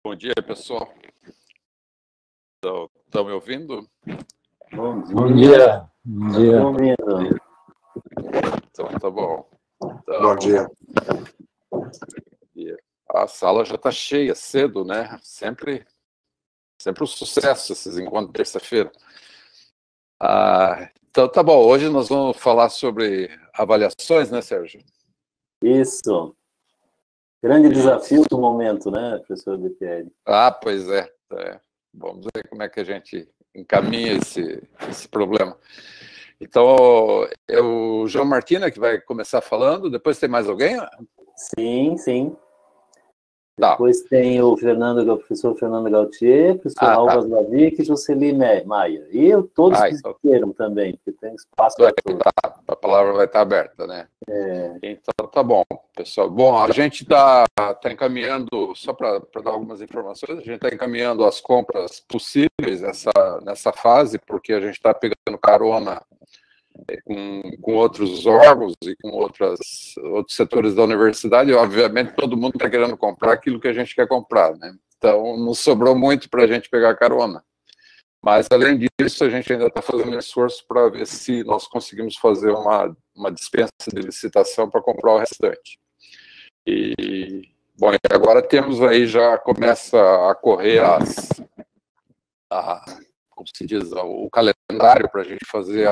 Bom dia, pessoal. Estão me ouvindo? Bom dia. Bom dia. Então, tá bom. Então, Bom dia. a sala já está cheia cedo, né? Sempre um sucesso esses encontros de terça-feira. Então, tá bom. Hoje nós vamos falar sobre avaliações, né, Sérgio? Isso. Grande desafio do momento, né, professor DPL? Pois é. Vamos ver como é que a gente encaminha esse problema. Então, é o João Martina que vai começar falando, depois tem mais alguém? Sim. Tá. Depois tem o professor Fernando Gautier, professor Raul Vaslavic e Jocely Maia. E todos que queiram também, porque tem espaço para todos. A palavra vai estar aberta, né? Então, tá bom, pessoal. Bom, a gente está encaminhando, só para dar algumas informações, a gente está encaminhando as compras possíveis nessa fase, porque a gente está pegando carona com outros órgãos e com outros setores da universidade, e obviamente todo mundo está querendo comprar aquilo que a gente quer comprar, né? Então não sobrou muito para a gente pegar carona. Mas além disso, a gente ainda está fazendo um esforço para ver se nós conseguimos fazer uma dispensa de licitação para comprar o restante. Bom, e agora temos aí, já começa a correr como se diz, o calendário para a gente fazer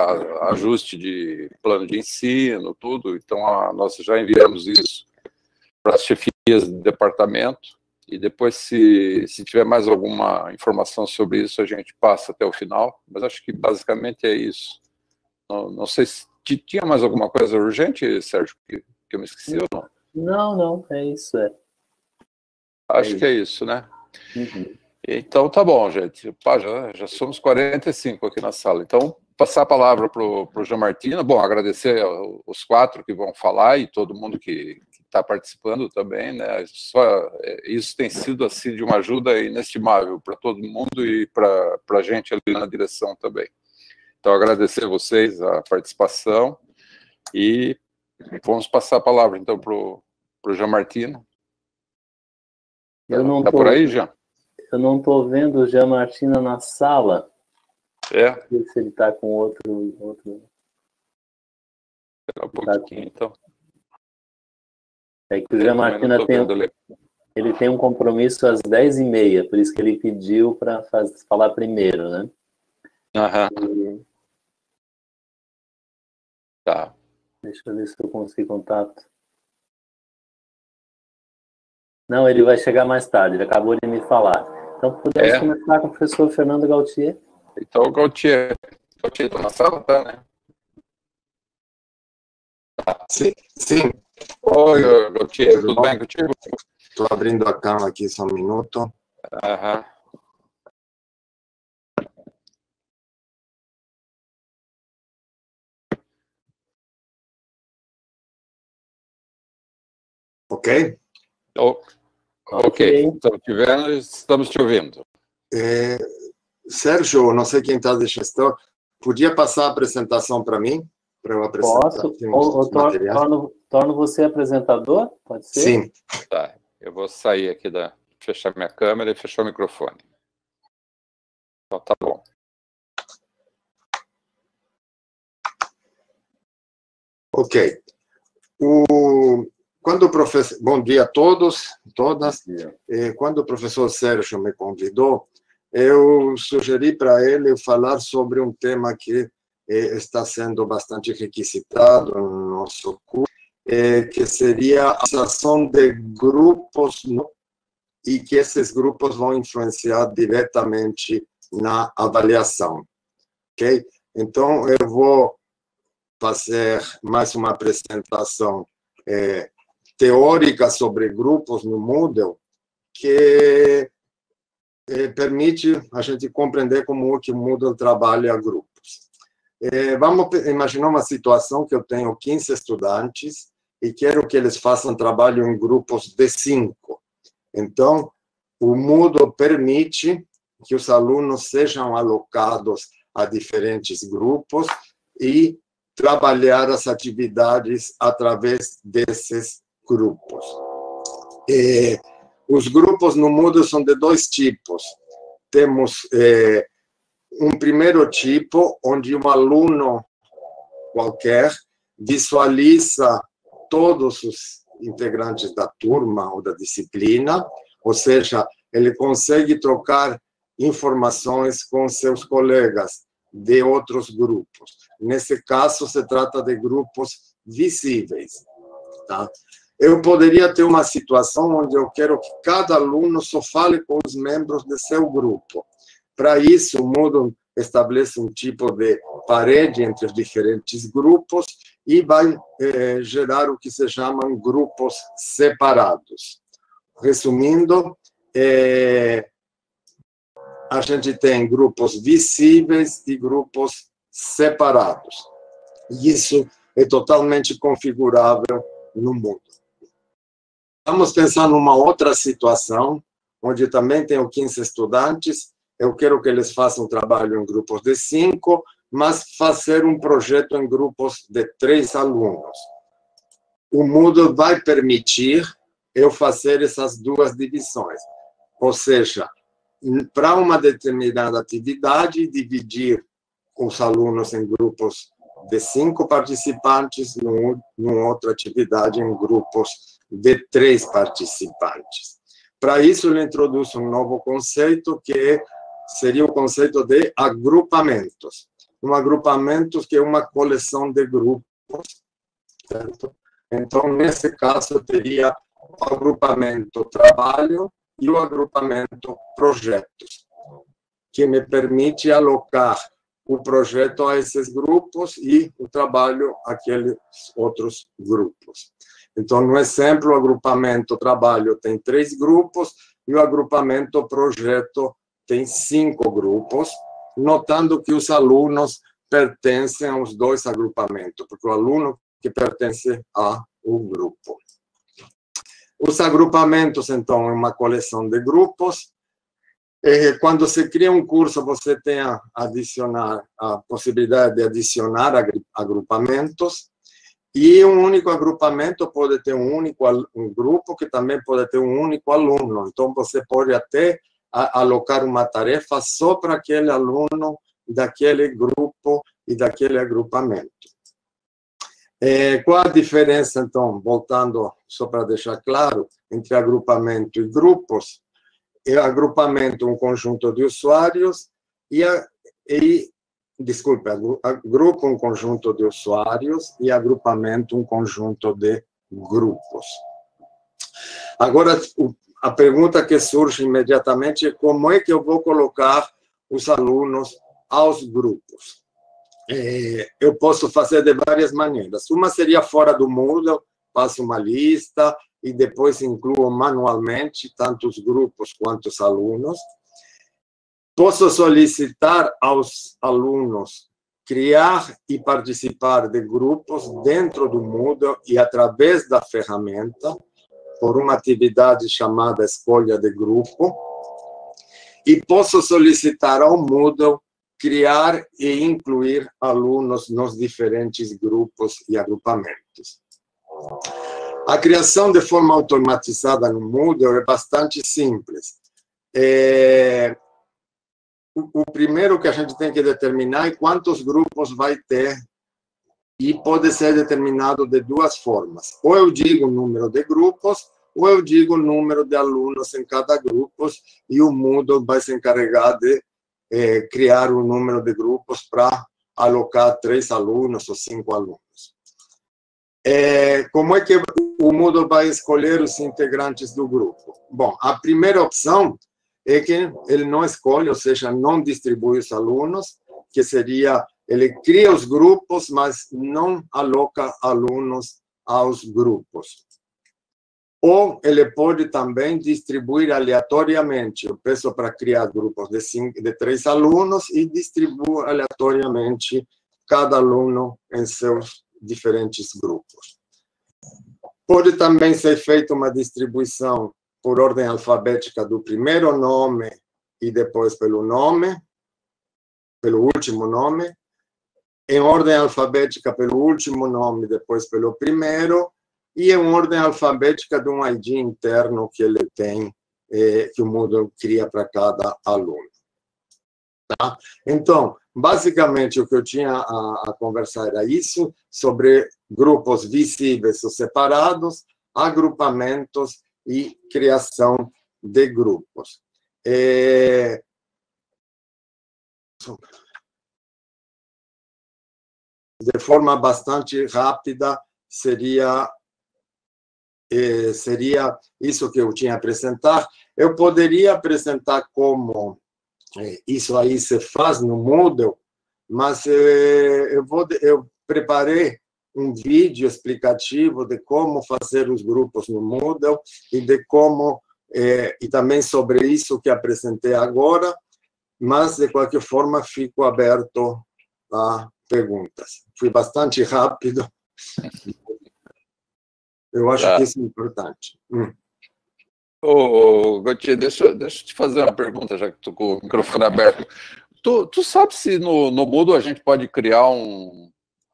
ajuste de plano de ensino, tudo. Então, nós já enviamos isso para as chefias de departamento, e depois, se tiver mais alguma informação sobre isso, a gente passa até o final, mas acho que basicamente é isso. Não sei se tinha mais alguma coisa urgente, Sérgio, que eu me esqueci ou não? Não, é isso. Acho que é isso, né? Uhum. Então, tá bom, gente. Já somos 45 aqui na sala. Então, passar a palavra para o João Martina. Bom, agradecer os 4 que vão falar e todo mundo que está participando também, né? Isso tem sido, assim, de uma ajuda inestimável para todo mundo e para a gente ali na direção também. Então, agradecer a vocês a participação e vamos passar a palavra, então, para o João Martina. Está por aí, Jean? Eu não estou vendo o Jean Martina na sala. Não sei se ele está com outro... Espera um pouquinho, então. É que o Jean Martina ele tem um compromisso às 10h30, por isso que ele pediu para falar primeiro, né? Tá. Deixa eu ver se eu consigo contato. Não, ele vai chegar mais tarde, ele acabou de me falar. Então, podemos começar com o professor Fernando Gautier. Então, o Gautier está na sala, tá, né? Sim. Oi, Gautier, tudo bem contigo? Estou abrindo a câmera aqui, só um minuto. Ok? Ok, estamos te ouvindo. Sérgio, não sei quem está de gestor, podia passar a apresentação para mim? Para eu apresentar? Posso? Torno você apresentador? Pode ser? Sim. Tá, eu vou sair aqui, fechar minha câmera e fechar o microfone. Então, tá bom. Ok. Bom dia a todos, todas. Quando o professor Sérgio me convidou, eu sugeri para ele falar sobre um tema que está sendo bastante requisitado no nosso curso, que seria a ação de grupos, e que esses grupos vão influenciar diretamente na avaliação. Ok? Então, eu vou fazer mais uma apresentação teórica sobre grupos no Moodle, que permite a gente compreender como que o Moodle trabalha grupos. Vamos imaginar uma situação que eu tenho 15 estudantes e quero que eles façam trabalho em grupos de 5. Então, o Moodle permite que os alunos sejam alocados a diferentes grupos e trabalhar as atividades através desses grupos. Os grupos no Moodle são de dois tipos. Temos um primeiro tipo, onde um aluno qualquer visualiza todos os integrantes da turma ou da disciplina, ou seja, ele consegue trocar informações com seus colegas de outros grupos. Nesse caso, se trata de grupos visíveis. Tá? Eu poderia ter uma situação onde eu quero que cada aluno só fale com os membros de seu grupo. Para isso, o Moodle estabelece um tipo de parede entre os diferentes grupos e vai gerar o que se chamam grupos separados. Resumindo, a gente tem grupos visíveis e grupos separados. Isso é totalmente configurável no Moodle. Vamos pensar numa outra situação, onde também tenho 15 estudantes. Eu quero que eles façam um trabalho em grupos de 5, mas fazer um projeto em grupos de 3 alunos. O Moodle vai permitir eu fazer essas duas divisões. Ou seja, para uma determinada atividade, dividir os alunos em grupos de 5 participantes, numa outra atividade em grupos de 3 participantes. Para isso, ele introduz um novo conceito, que seria o conceito de agrupamentos. Um agrupamento que é uma coleção de grupos, certo? Então, nesse caso, eu teria o agrupamento trabalho e o agrupamento projetos, que me permite alocar o projeto a esses grupos e o trabalho àqueles outros grupos. Então, no exemplo, o agrupamento trabalho tem 3 grupos e o agrupamento projeto tem 5 grupos, notando que os alunos pertencem aos 2 agrupamentos, porque o aluno que pertence ao grupo. Os agrupamentos, então, é uma coleção de grupos. Quando se cria um curso, você tem a possibilidade de adicionar agrupamentos, e um único agrupamento pode ter um grupo que também pode ter um único aluno. Então, você pode até alocar uma tarefa só para aquele aluno daquele grupo e daquele agrupamento. Qual a diferença, então, voltando só para deixar claro, entre agrupamento e grupos? Agrupamento, um conjunto de usuários, grupo, um conjunto de usuários, e agrupamento, um conjunto de grupos. Agora, a pergunta que surge imediatamente é como é que eu vou colocar os alunos aos grupos? Eu posso fazer de várias maneiras. Uma seria fora do Moodle, passo uma lista e depois incluo manualmente tanto os grupos quanto os alunos. Posso solicitar aos alunos criar e participar de grupos dentro do Moodle e através da ferramenta, por uma atividade chamada escolha de grupo. E posso solicitar ao Moodle criar e incluir alunos nos diferentes grupos e agrupamentos. A criação de forma automatizada no Moodle é bastante simples. O primeiro que a gente tem que determinar é quantos grupos vai ter, e pode ser determinado de 2 formas. Ou eu digo o número de grupos, ou eu digo o número de alunos em cada grupo, e o Moodle vai se encarregar de criar um número de grupos para alocar 3 alunos ou 5 alunos. Como é que o Moodle vai escolher os integrantes do grupo? Bom, a primeira opção é que ele não escolhe, ou seja, não distribui os alunos, que seria, ele cria os grupos, mas não aloca alunos aos grupos. Ou ele pode também distribuir aleatoriamente. Eu peço para criar grupos de 3 alunos e distribuo aleatoriamente cada aluno em seus diferentes grupos. Pode também ser feita uma distribuição por ordem alfabética do primeiro nome e depois pelo último nome, em ordem alfabética pelo último nome, depois pelo primeiro, e em ordem alfabética de um ID interno que ele tem que o Moodle cria para cada aluno. Tá? Então, basicamente, o que eu tinha a conversar era isso, sobre grupos visíveis ou separados, agrupamentos e criação de grupos. De forma bastante rápida, seria isso que eu tinha a apresentar. Eu poderia apresentar como isso aí se faz no Moodle, mas eu preparei um vídeo explicativo de como fazer os grupos no Moodle e de como e também sobre isso que apresentei agora, mas de qualquer forma fico aberto a perguntas. Fui bastante rápido. Eu acho que isso é importante. Gautier, deixa eu te fazer uma pergunta, já que estou com o microfone aberto. Tu sabe se no Moodle a gente pode criar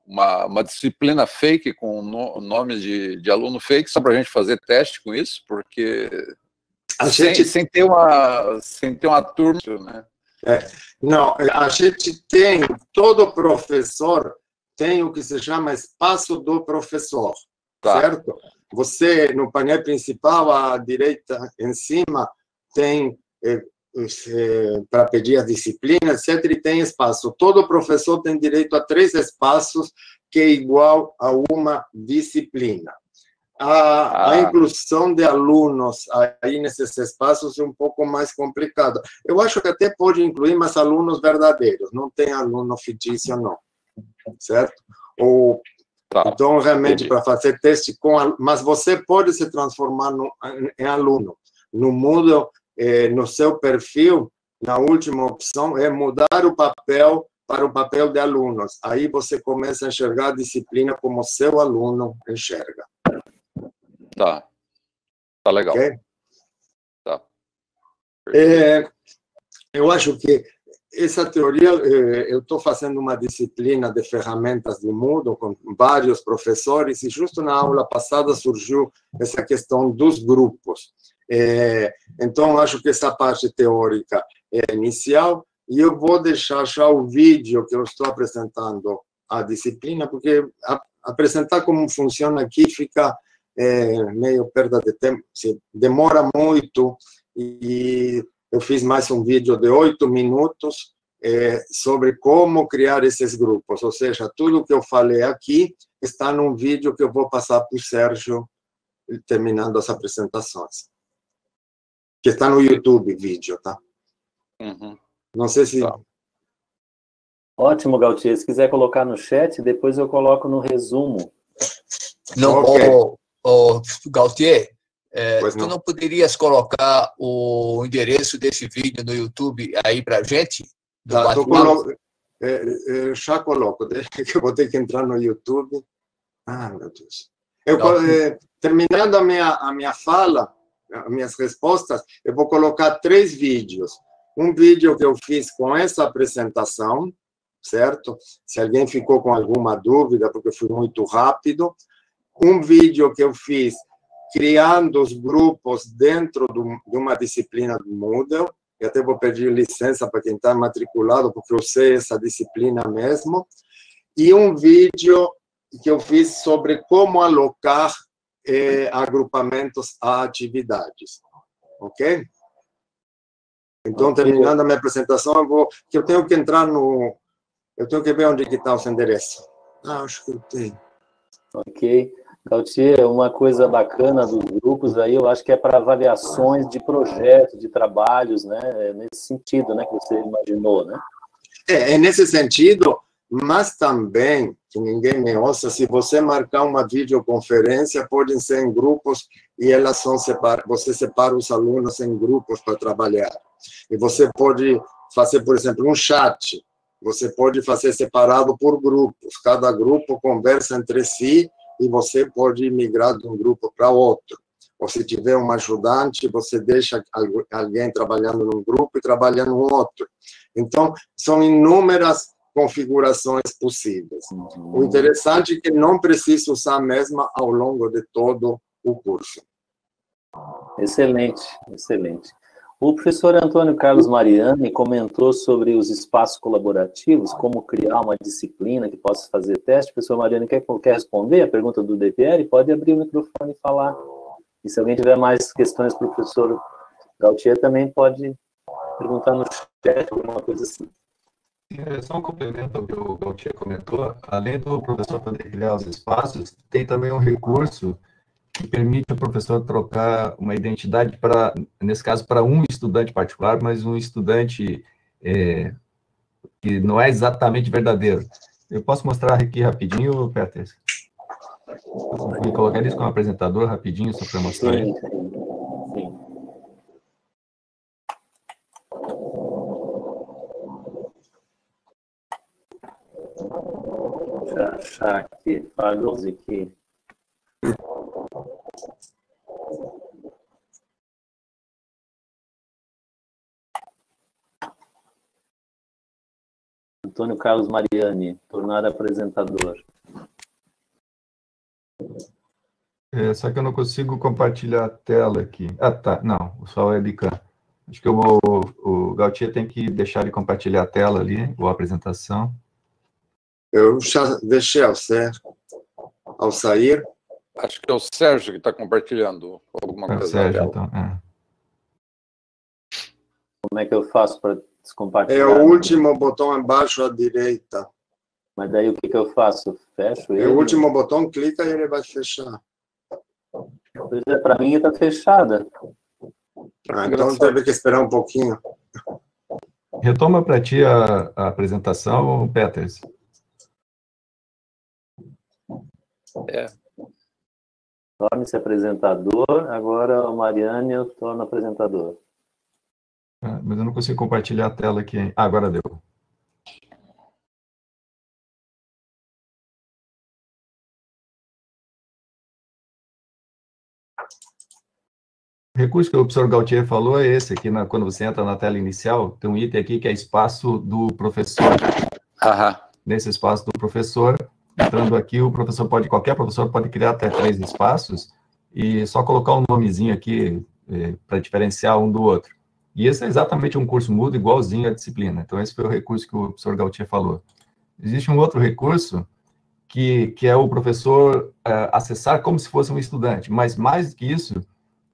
uma disciplina fake com nomes de aluno fake, só para a gente fazer teste com isso? Porque sem ter uma turma, né? Não, a gente tem, todo professor tem o que se chama espaço do professor, certo? Você, no painel principal, à direita, em cima, tem para pedir a disciplina, etc., e tem espaço. Todo professor tem direito a 3 espaços, que é igual a uma disciplina. A inclusão de alunos aí nesses espaços é um pouco mais complicada. Eu acho que até pode incluir mais alunos verdadeiros, não tem aluno fictício, não. Certo? Então, realmente, para fazer teste mas você pode se transformar em aluno. No Moodle, no seu perfil, na última opção, é mudar o papel para o papel de alunos. Aí você começa a enxergar a disciplina como seu aluno enxerga. Tá legal. Okay? Tá. Eu acho que essa teoria, eu estou fazendo uma disciplina de ferramentas do Moodle com vários professores, e justo na aula passada surgiu essa questão dos grupos. Então, acho que essa parte teórica é inicial, e eu vou deixar já o vídeo que eu estou apresentando a disciplina, porque apresentar como funciona aqui fica meio perda de tempo, demora muito, e eu fiz mais um vídeo de 8 minutos sobre como criar esses grupos, ou seja, tudo que eu falei aqui está num vídeo que eu vou passar para o Sérgio, terminando as apresentações, que está no YouTube, vídeo, tá? Não sei se... Ótimo, Gautier, se quiser colocar no chat, depois eu coloco no resumo. Não, Gautier, tu não poderias colocar o endereço desse vídeo no YouTube aí para a gente? Já coloco, que eu vou ter que entrar no YouTube. Meu Deus. Terminando a minha fala, as minhas respostas, eu vou colocar 3 vídeos. Um vídeo que eu fiz com essa apresentação, certo? Se alguém ficou com alguma dúvida, porque fui muito rápido. Um vídeo que eu fiz criando os grupos dentro de uma disciplina do Moodle, e até vou pedir licença para quem está matriculado, porque eu sei essa disciplina mesmo, e um vídeo que eu fiz sobre como alocar agrupamentos a atividades, ok? Então, terminando a minha apresentação, eu tenho que entrar eu tenho que ver onde está o endereço. Acho que eu tenho. Ok. Gautier, uma coisa bacana dos grupos aí, eu acho que é para avaliações de projetos, de trabalhos, né? Nesse sentido, né, que você imaginou, né? É nesse sentido, mas também, que ninguém me ouça, se você marcar uma videoconferência, podem ser em grupos e elas são você separa os alunos em grupos para trabalhar. E você pode fazer, por exemplo, um chat. Você pode fazer separado por grupos. Cada grupo conversa entre si e você pode migrar de um grupo para outro. Ou se tiver um ajudante, você deixa alguém trabalhando num grupo e trabalhando no outro. Então, são inúmeras configurações possíveis. O interessante é que não precisa usar a mesma ao longo de todo o curso. Excelente, excelente. O professor Antônio Carlos Mariani comentou sobre os espaços colaborativos, como criar uma disciplina que possa fazer teste. O professor Mariani quer responder a pergunta do DPR? Pode abrir o microfone e falar. E se alguém tiver mais questões para o professor Gautier, também pode perguntar no chat, alguma coisa assim. Só um complemento ao que o Gautier comentou. Além do professor poder criar os espaços, tem também um recurso que permite ao professor trocar uma identidade para, nesse caso, para um estudante particular, mas um estudante que não é exatamente verdadeiro. Eu posso mostrar aqui rapidinho, Peters? Vou colocar isso como apresentador rapidinho, só para mostrar. Sim. Deixa eu achar aqui, falhos aqui. Antônio Carlos Mariani, tornar apresentador. Só que eu não consigo compartilhar a tela aqui. Ah, tá. Não, só o webcam. Acho que o Gautier tem que deixar ele compartilhar a tela ali, ou a apresentação. Eu já deixei ao sair. Acho que é o Sérgio que está compartilhando alguma coisa. Sérgio, então. Como é que eu faço para descompartilhar? É o último botão abaixo à direita. Mas daí o que eu faço? Fecho ele? É o último botão, clica e ele vai fechar. Pois é, para mim está fechada. Então teve que esperar um pouquinho. Retoma para ti a apresentação, Peters. Torne-se apresentador. Agora o Mariani eu torno apresentador. Mas eu não consigo compartilhar a tela aqui. Agora deu. O recurso que o professor Gautier falou é esse aqui, quando você entra na tela inicial, tem um item aqui que é espaço do professor. Nesse espaço do professor, entrando aqui, qualquer professor pode criar até 3 espaços e só colocar um nomezinho aqui para diferenciar um do outro. E esse é exatamente um curso mudo igualzinho à disciplina. Então, esse foi o recurso que o professor Gautier falou. Existe um outro recurso que é o professor acessar como se fosse um estudante, mas mais do que isso,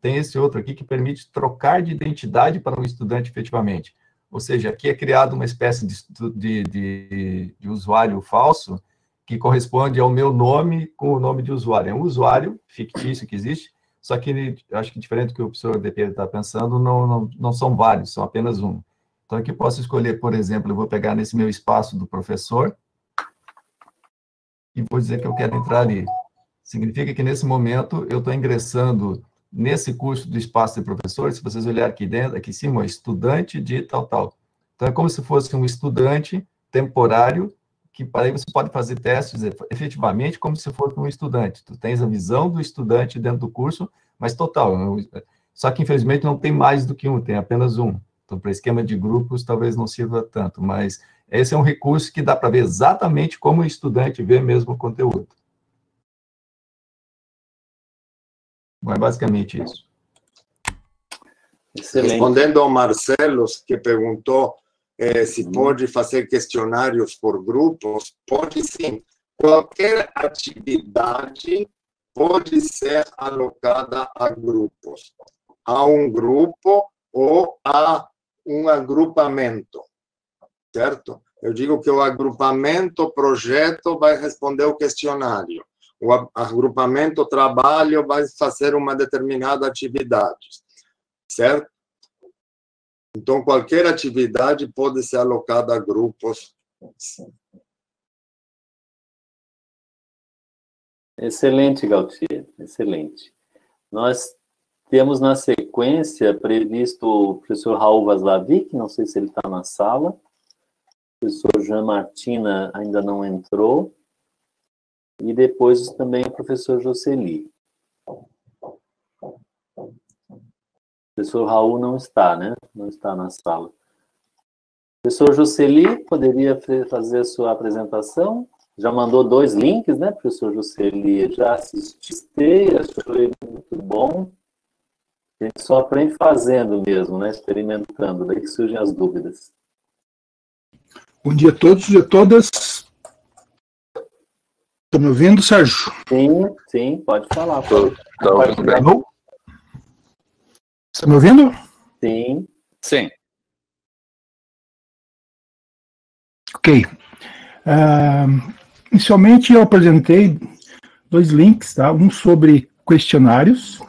tem esse outro aqui que permite trocar de identidade para um estudante efetivamente. Ou seja, aqui é criado uma espécie de usuário falso que corresponde ao meu nome com o nome de usuário. É um usuário fictício que existe, só que acho que diferente do que o professor DP está pensando, não são vários, são apenas um. Então, aqui eu posso escolher, por exemplo, eu vou pegar nesse meu espaço do professor e vou dizer que eu quero entrar ali. Significa que, nesse momento, eu estou ingressando nesse curso do espaço de professor. Se vocês olharem aqui dentro, aqui em cima, estudante de tal. Então, é como se fosse um estudante temporário, que para aí você pode fazer testes efetivamente como se fosse um estudante. Tu tens a visão do estudante dentro do curso, mas total. Só que, infelizmente, não tem mais do que um, tem apenas um. Então, para esquema de grupos, talvez não sirva tanto, mas esse é um recurso que dá para ver exatamente como o estudante vê mesmo o conteúdo. Bom, é basicamente isso. Excelente. Respondendo ao Marcelo, que perguntou se pode fazer questionários por grupos, pode sim. Qualquer atividade pode ser alocada a grupos. A um grupo ou a um agrupamento, certo? Eu digo que o agrupamento projeto vai responder o questionário. O agrupamento trabalho vai fazer uma determinada atividade, certo? Então, qualquer atividade pode ser alocada a grupos. Excelente, Gautier, excelente. Nós temos na sequência previsto o professor Raul Vaslavic, não sei se ele está na sala. O professor Jean Martina ainda não entrou. E depois também o professor Jocely. O professor Raul não está, né? Não está na sala. O professor Jocely poderia fazer a sua apresentação? Já mandou 2 links, né, professor Jocely? Já assisti, achei muito bom. A gente só aprende fazendo mesmo, né? Experimentando, daí que surgem as dúvidas. Bom dia a todos e a todas. Estão me ouvindo, Sérgio? Sim, sim, pode falar. Está ouvindo bem. Alô? Está me ouvindo? Sim. Sim. Ok. Inicialmente eu apresentei 2 links, tá? Um sobre questionários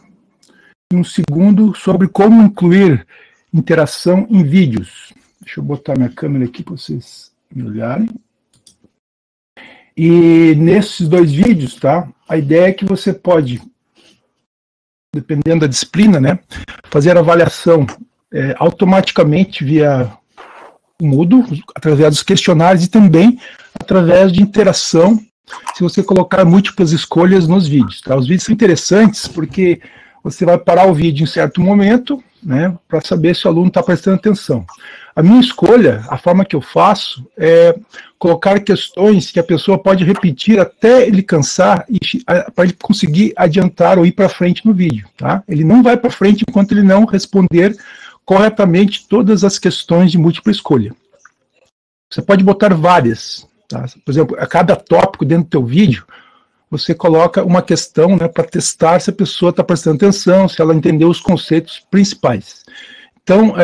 e um segundo sobre como incluir interação em vídeos. Deixa eu botar minha câmera aqui para vocês me olharem. E nesses 2 vídeos, tá? A ideia é que você pode, dependendo da disciplina, né, fazer a avaliação automaticamente via o Moodle, através dos questionários e também através de interação, se você colocar múltiplas escolhas nos vídeos. Tá? Os vídeos são interessantes porque você vai parar o vídeo em certo momento, né, para saber se o aluno está prestando atenção. A minha escolha, a forma que eu faço, é colocar questões que a pessoa pode repetir até ele cansar para ele conseguir adiantar ou ir para frente no vídeo. Tá? Ele não vai para frente enquanto ele não responder corretamente todas as questões de múltipla escolha. Você pode botar várias. Tá? Por exemplo, a cada tópico dentro do teu vídeo, você coloca uma questão, né, para testar se a pessoa está prestando atenção, se ela entendeu os conceitos principais. Então,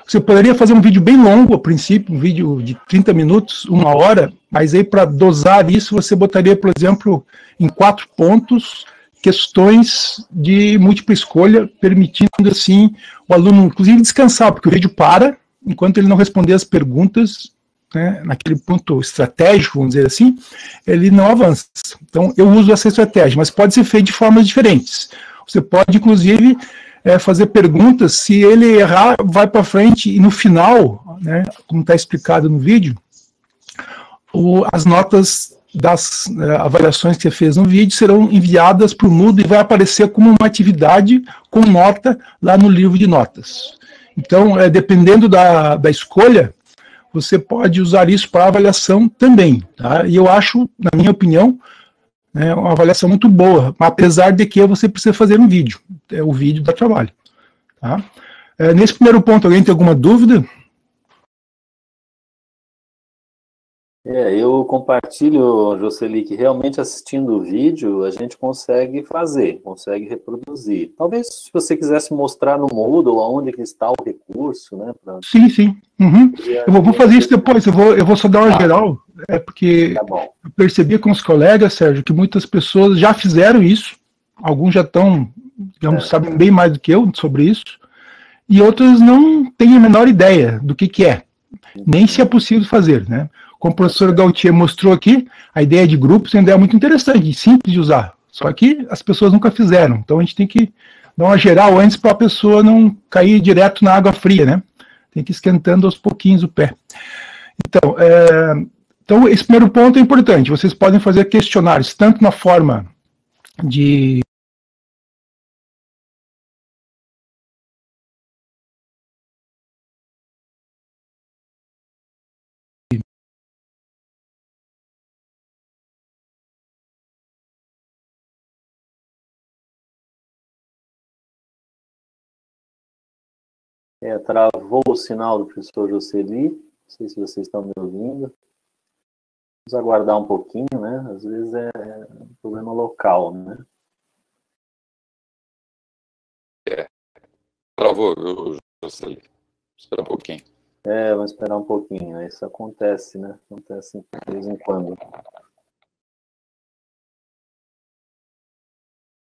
você poderia fazer um vídeo bem longo, a princípio, um vídeo de 30 minutos, 1 hora, mas aí para dosar isso, você botaria, por exemplo, em 4 pontos, questões de múltipla escolha, permitindo, assim, o aluno, inclusive, descansar, porque o vídeo para, enquanto ele não responder as perguntas, né, naquele ponto estratégico, vamos dizer assim, ele não avança. Então, eu uso essa estratégia, mas pode ser feito de formas diferentes. Você pode, inclusive, fazer perguntas, se ele errar, vai para frente, e no final, né, como está explicado no vídeo, as notas das avaliações que você fez no vídeo serão enviadas para o Moodle e vai aparecer como uma atividade com nota lá no livro de notas. Então, dependendo da escolha, você pode usar isso para avaliação também. Tá? E eu acho, na minha opinião, uma avaliação muito boa, apesar de que você precisa fazer um vídeo. O vídeo dá trabalho. Tá? Nesse primeiro ponto, alguém tem alguma dúvida? Eu compartilho, Jocely, que realmente assistindo o vídeo a gente consegue fazer, consegue reproduzir. Talvez se você quisesse mostrar no Moodle onde que está o recurso, né? Sim, sim. Uhum. Eu vou fazer isso depois, eu vou só dar uma geral, porque eu percebi com os colegas, Sérgio, que muitas pessoas já fizeram isso, alguns já estão, digamos, sabem bem mais do que eu sobre isso, e outros não têm a menor ideia do que é, nem se é possível fazer, né? Como o professor Gautier mostrou aqui, a ideia de grupos é uma ideia muito interessante, simples de usar, só que as pessoas nunca fizeram, então a gente tem que dar uma geral antes para a pessoa não cair direto na água fria, né? Tem que ir esquentando aos pouquinhos o pé. Então, esse primeiro ponto é importante, vocês podem fazer questionários, tanto na forma de Travou o sinal do professor Jocely, não sei se vocês estão me ouvindo. Vamos aguardar um pouquinho, né? Às vezes é um problema local, né? Travou, Jocely. Espera um pouquinho. Vamos esperar um pouquinho. Isso acontece, né? Acontece de vez em quando.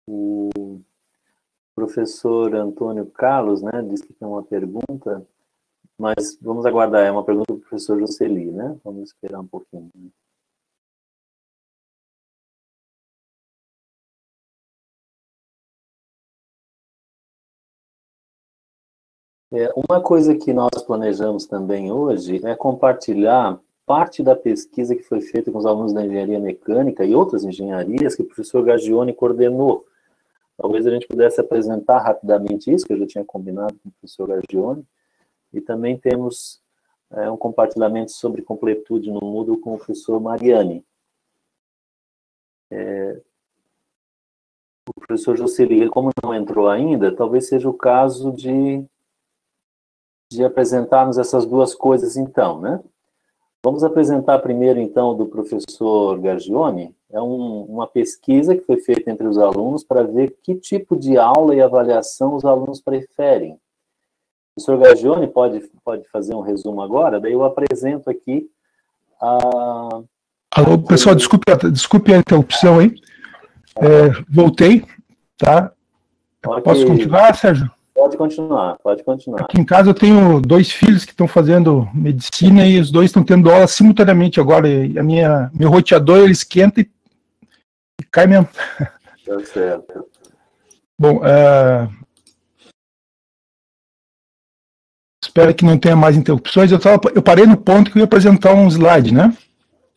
O professor Antônio Carlos, né, disse que tem uma pergunta, mas vamos aguardar, é uma pergunta do professor Jocely, né? Vamos esperar um pouquinho. Uma coisa que nós planejamos também hoje é compartilhar parte da pesquisa que foi feita com os alunos da engenharia mecânica e outras engenharias que o professor Gagione coordenou. Talvez a gente pudesse apresentar rapidamente isso, que eu já tinha combinado com o professor Gagione. E também temos um compartilhamento sobre completude no Moodle com o professor Mariani. o professor Jocely, como não entrou ainda, talvez seja o caso de apresentarmos essas duas coisas então, né? Vamos apresentar primeiro, então, do professor Gargione. É uma pesquisa que foi feita entre os alunos para ver que tipo de aula e avaliação os alunos preferem. O professor Gargione pode fazer um resumo agora, daí eu apresento aqui a... Alô, pessoal, desculpe a interrupção aí. Voltei, tá? Posso continuar, Sérgio? Pode continuar. Aqui em casa eu tenho 2 filhos que estão fazendo medicina e os 2 estão tendo aula simultaneamente agora. E meu roteador, ele esquenta e cai mesmo. Tá certo. Bom, espero que não tenha mais interrupções. Eu parei no ponto que eu ia apresentar um slide, né?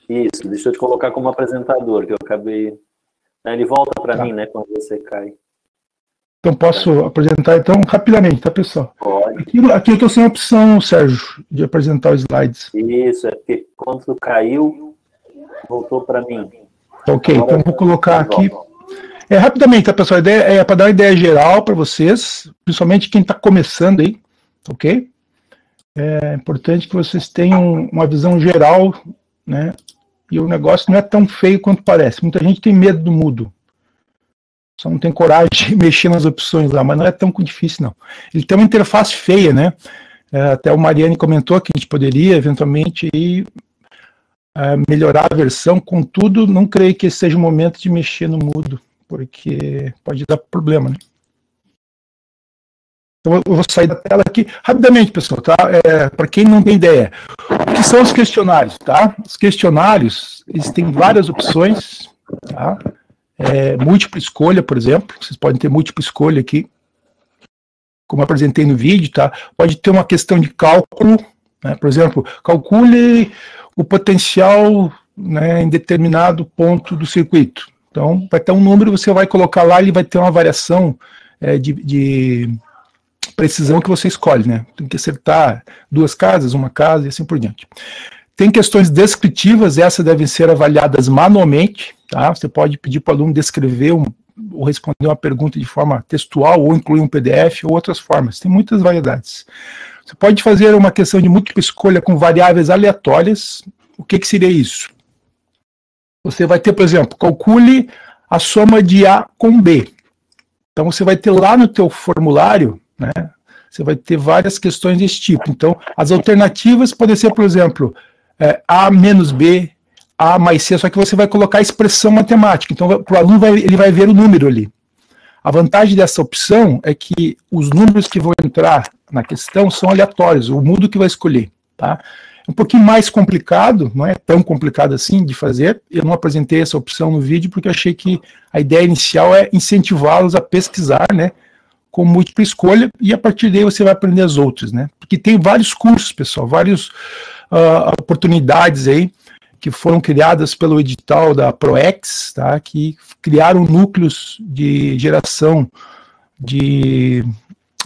Isso, deixa eu te colocar como apresentador, que eu acabei... Ele volta para mim, né, quando você cai. Então, posso apresentar, então, rapidamente, tá, pessoal? Pode. Aqui eu estou sem a opção, Sérgio, de apresentar os slides. Isso, é porque quando caiu, voltou para mim. Ok, agora, então vou colocar aqui. Rapidamente, tá, pessoal? A ideia é para dar uma ideia geral para vocês, principalmente quem está começando aí, ok? É importante que vocês tenham uma visão geral, né? E o negócio não é tão feio quanto parece. Muita gente tem medo do mudo. Só não tem coragem de mexer nas opções lá, mas não é tão difícil, não. Ele tem uma interface feia, né? Até o Mariane comentou que a gente poderia, eventualmente, melhorar a versão. Contudo, não creio que esse seja o momento de mexer no mudo, porque pode dar problema, né? Então, eu vou sair da tela aqui rapidamente, pessoal, tá? Para quem não tem ideia, o que são os questionários, tá? Os questionários, eles têm várias opções, tá? Múltipla escolha, por exemplo, vocês podem ter múltipla escolha aqui, como eu apresentei no vídeo, tá? Pode ter uma questão de cálculo, né? Por exemplo, calcule o potencial, né, em determinado ponto do circuito. Então, vai ter um número, você vai colocar lá, ele vai ter uma variação de precisão que você escolhe, né? Tem que acertar 2 casas, 1 casa e assim por diante. Tem questões descritivas, essas devem ser avaliadas manualmente, tá? Você pode pedir para o aluno descrever ou responder uma pergunta de forma textual, ou incluir um PDF, ou outras formas. Tem muitas variedades. Você pode fazer uma questão de múltipla escolha com variáveis aleatórias. O que seria isso? Você vai ter, por exemplo, calcule a soma de A com B. Então, você vai ter lá no teu formulário, né? Você vai ter várias questões desse tipo. Então, as alternativas podem ser, por exemplo, A menos B, A mais C, só que você vai colocar a expressão matemática. Então, o aluno ele vai ver o número ali. A vantagem dessa opção é que os números que vão entrar na questão são aleatórios, o mudo que vai escolher, tá? É um pouquinho mais complicado, não é tão complicado assim de fazer. Eu não apresentei essa opção no vídeo porque eu achei que a ideia inicial é incentivá-los a pesquisar, né, com múltipla escolha, e a partir daí você vai aprender as outras, né? Porque tem vários cursos, pessoal, várias oportunidades aí que foram criadas pelo edital da ProEx, tá? Que criaram núcleos de geração de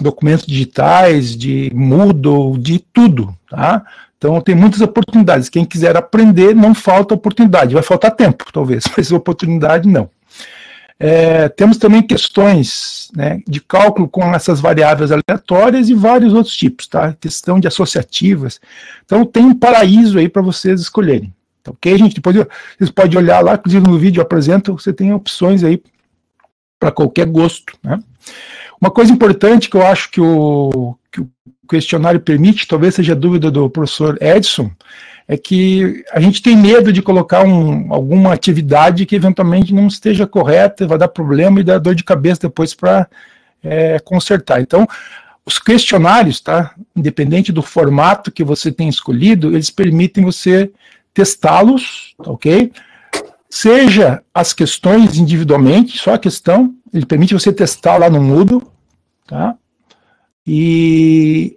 documentos digitais, de Moodle, de tudo, tá? Então tem muitas oportunidades. Quem quiser aprender, não falta oportunidade. Vai faltar tempo, talvez, mas oportunidade não. Temos também questões, né, de cálculo com essas variáveis aleatórias e vários outros tipos, tá? Questão de associativas. Então tem um paraíso aí para vocês escolherem. Tá, ok, gente? Depois vocês podem olhar lá, inclusive no vídeo eu apresento, você tem opções aí para qualquer gosto, né? Uma coisa importante que eu acho que o questionário permite, talvez seja a dúvida do professor Edson, é que a gente tem medo de colocar alguma atividade que eventualmente não esteja correta, vai dar problema e dar dor de cabeça depois para consertar. Então, os questionários, tá, independente do formato que você tem escolhido, eles permitem você testá-los, ok? Seja as questões individualmente, só a questão, ele permite você testar lá no Moodle, tá? E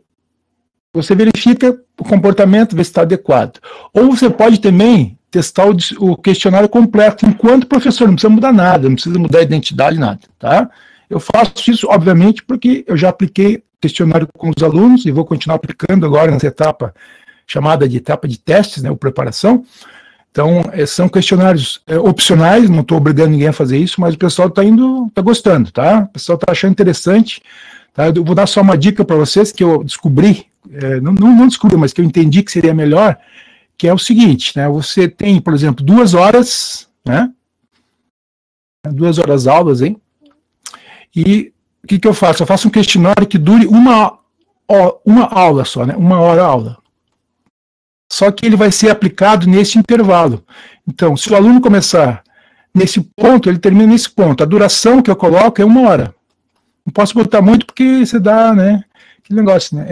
você verifica o comportamento, ver se está adequado. Ou você pode também testar o questionário completo, enquanto professor, não precisa mudar nada, não precisa mudar a identidade, nada, tá? Eu faço isso, obviamente, porque eu já apliquei questionário com os alunos, e vou continuar aplicando agora nessa etapa, chamada de etapa de testes, né, ou preparação, Então, são questionários opcionais, não estou obrigando ninguém a fazer isso, mas o pessoal está gostando, tá? O pessoal está achando interessante. Tá? Eu vou dar só uma dica para vocês que eu descobri, não descobri, mas que eu entendi que seria melhor, que é o seguinte, né? Você tem, por exemplo, 2 horas, né? 2 horas aulas, hein? E o que eu faço? Eu faço um questionário que dure uma aula só, né? 1 hora a aula. Só que ele vai ser aplicado nesse intervalo. Então, se o aluno começar nesse ponto, ele termina nesse ponto. A duração que eu coloco é 1 hora. Não posso botar muito porque você dá, né? Que negócio, né?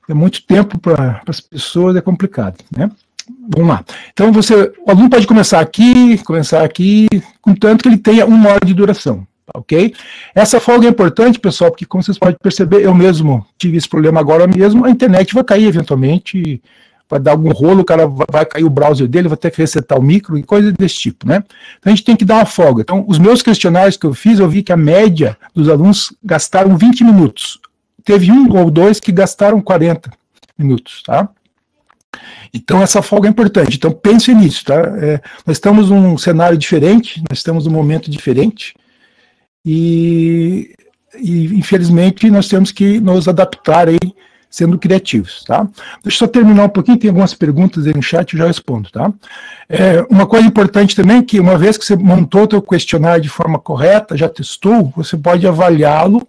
É muito tempo para as pessoas, é complicado, né? Vamos lá. Então, o aluno pode começar aqui, contanto que ele tenha 1 hora de duração. Ok? Essa folga é importante, pessoal, porque como vocês podem perceber, eu mesmo tive esse problema agora mesmo, a internet vai cair eventualmente, vai dar algum rolo, o cara vai cair o browser dele, vai ter que resetar o micro e coisa desse tipo, né? Então a gente tem que dar uma folga. Então, os meus questionários que eu fiz, eu vi que a média dos alunos gastaram 20 minutos. Teve 1 ou 2 que gastaram 40 minutos, tá? Então, essa folga é importante. Então, pense nisso, tá? Nós estamos num cenário diferente, nós estamos num momento diferente, e infelizmente nós temos que nos adaptar aí, sendo criativos, tá? Deixa eu só terminar um pouquinho, tem algumas perguntas aí no chat, eu já respondo, tá? Uma coisa importante também é que uma vez que você montou o seu questionário de forma correta, já testou, você pode avaliá-lo,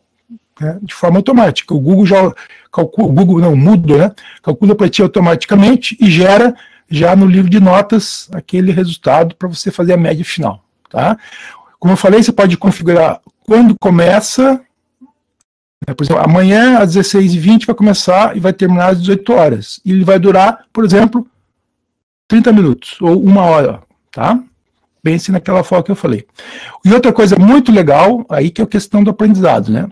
né, de forma automática. O Google já calcula, o Moodle, né, calcula para ti automaticamente e gera já no livro de notas aquele resultado para você fazer a média final, tá? Como eu falei, você pode configurar quando começa, né, por exemplo, amanhã às 16h20 vai começar e vai terminar às 18 horas. E ele vai durar, por exemplo, 30 minutos ou 1 hora, tá? Pense naquela forma que eu falei. E outra coisa muito legal aí que é a questão do aprendizado, né?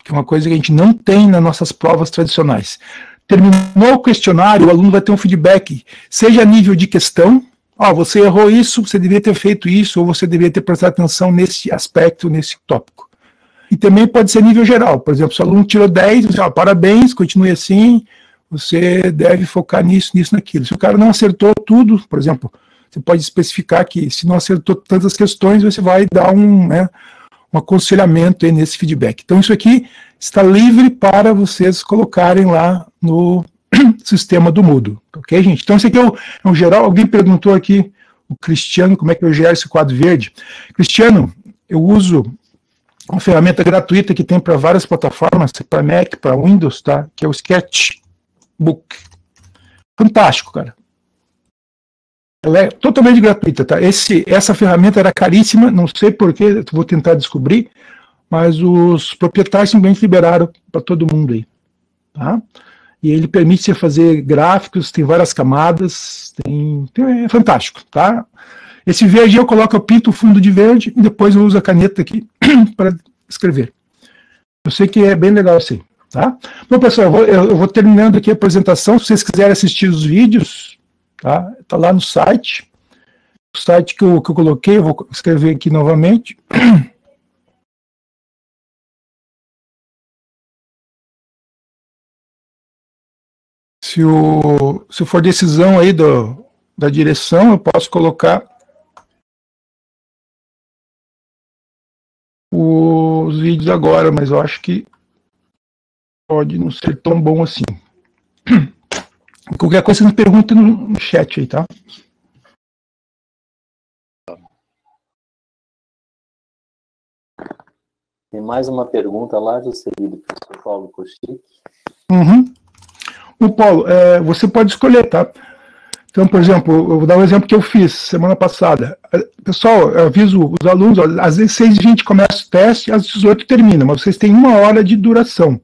Que é uma coisa que a gente não tem nas nossas provas tradicionais. Terminou o questionário, o aluno vai ter um feedback, seja a nível de questão, você errou isso, você deveria ter feito isso, ou você deveria ter prestado atenção nesse aspecto, nesse tópico. E também pode ser nível geral. Por exemplo, se o aluno tirou 10, você fala, parabéns, continue assim, você deve focar nisso, naquilo. Se o cara não acertou tudo, por exemplo, você pode especificar que se não acertou tantas questões, você vai dar um aconselhamento aí nesse feedback. Então, isso aqui está livre para vocês colocarem lá no sistema do Moodle, ok, gente? Então, esse aqui é um geral. Alguém perguntou aqui, o Cristiano, como é que eu gero esse quadro verde. Cristiano, eu uso uma ferramenta gratuita que tem para várias plataformas, para Mac, para Windows, tá? Que é o Sketchbook. Fantástico, cara. Ela é totalmente gratuita, tá? Essa ferramenta era caríssima, não sei porquê, vou tentar descobrir, mas os proprietários simplesmente liberaram para todo mundo aí, tá? E ele permite você fazer gráficos, tem várias camadas, é fantástico, tá? Esse verde eu pinto o fundo de verde e depois eu uso a caneta aqui para escrever. Eu sei que é bem legal assim, tá? Bom, pessoal, eu vou terminando aqui a apresentação. Se vocês quiserem assistir os vídeos, tá? Tá lá no site. O site que eu coloquei, eu vou escrever aqui novamente. Se for decisão aí da direção, eu posso colocar os vídeos agora, mas eu acho que pode não ser tão bom assim. Qualquer coisa você me pergunta no chat aí, tá? Tem mais uma pergunta lá, José, do professor Paulo Kochik. O Paulo, você pode escolher, tá? Então, por exemplo, eu vou dar um exemplo que eu fiz semana passada. Pessoal, eu aviso os alunos, às 16h20 começa o teste, às 18h termina, mas vocês têm 1 hora de duração.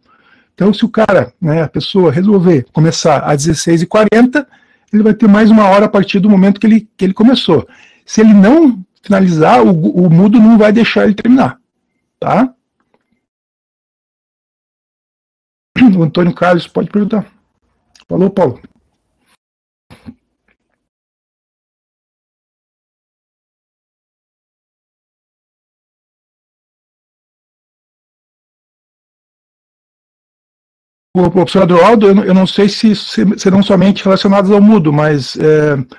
Então, se o cara, né, a pessoa resolver começar às 16h40, ele vai ter mais 1 hora a partir do momento que ele começou. Se ele não finalizar, o Moodle não vai deixar ele terminar, tá? O Antônio Carlos pode perguntar. Falou, Paulo. O professor Adroaldo, eu não sei se serão somente relacionados ao mudo, mas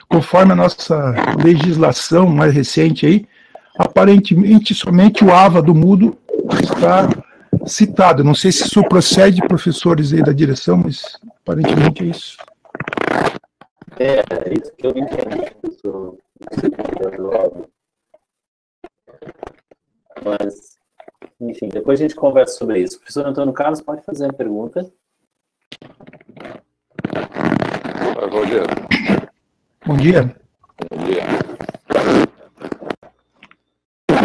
conforme a nossa legislação mais recente aí, aparentemente somente o AVA do mudo está citado. Não sei se isso procede, professores aí da direção, mas aparentemente é isso. É isso que eu entendi, professor Adroaldo. Mas, enfim, depois a gente conversa sobre isso. O professor Antônio Carlos pode fazer a pergunta. Bom dia. Bom dia. Bom dia.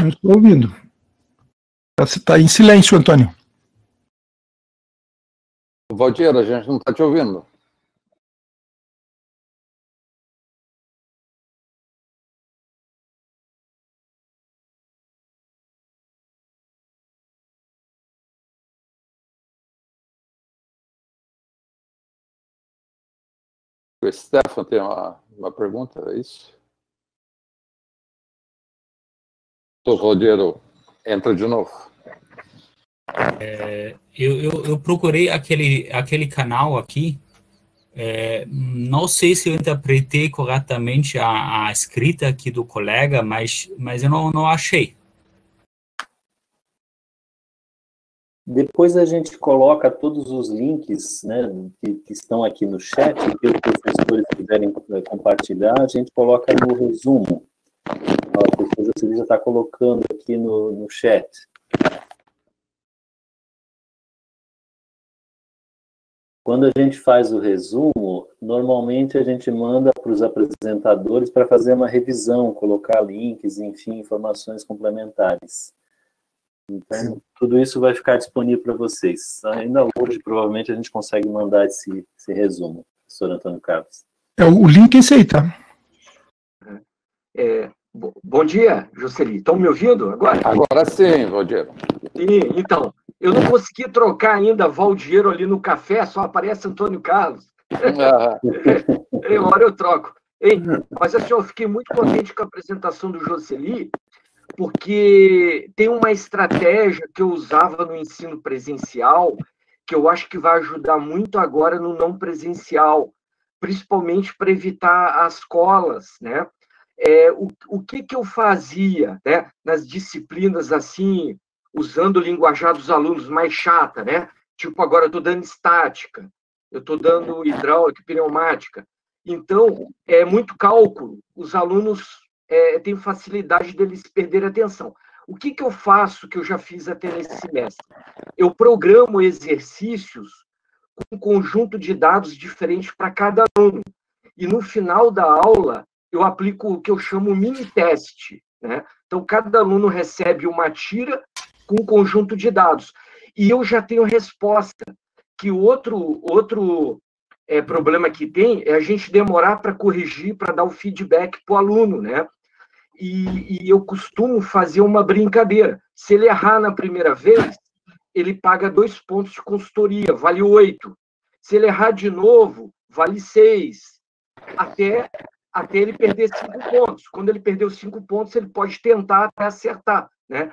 Não estou ouvindo. Você está em silêncio, Antônio. Valdir, a gente não está te ouvindo. O Stefan tem uma pergunta, é isso? O Rodrigo entra de novo. Eu procurei aquele canal aqui. Não sei se eu interpretei corretamente a escrita aqui do colega, mas eu não achei. Depois a gente coloca todos os links, né, que estão aqui no chat, que os professores quiserem compartilhar, a gente coloca no resumo. A professora Silvia já está colocando aqui no chat. Quando a gente faz o resumo, normalmente a gente manda para os apresentadores para fazer uma revisão, colocar links, enfim, informações complementares. Então, tudo isso vai ficar disponível para vocês. Ainda hoje, provavelmente, a gente consegue mandar esse resumo, professor Antônio Carlos. O link é esse aí, tá? Bom dia, Jocely. Estão me ouvindo agora? Agora sim, Valdir. Então, eu não consegui trocar ainda Valdiero ali no café, só aparece Antônio Carlos. Uma hora eu troco. Mas assim, eu fiquei muito contente com a apresentação do Jocely, porque tem uma estratégia que eu usava no ensino presencial, que eu acho que vai ajudar muito agora no não presencial, principalmente para evitar as colas, né? O que eu fazia, né, nas disciplinas assim, usando o linguajar dos alunos mais chata, né? Tipo, agora eu estou dando estática, eu estou dando hidráulica, pneumática. Então, é muito cálculo, os alunos têm facilidade deles perderem a atenção. O que eu faço, que eu já fiz até nesse semestre? Eu programo exercícios com um conjunto de dados diferentes para cada aluno. E no final da aula, eu aplico o que eu chamo mini-teste, né? Então, cada aluno recebe uma tira com um conjunto de dados. E eu já tenho resposta, que outro problema que tem é a gente demorar para corrigir, para dar o feedback para o aluno, né? E eu costumo fazer uma brincadeira. Se ele errar na primeira vez, ele paga 2 pontos de consultoria, vale 8. Se ele errar de novo, vale 6. Até ele perder 5 pontos. Quando ele perder os 5 pontos, ele pode tentar até acertar, né?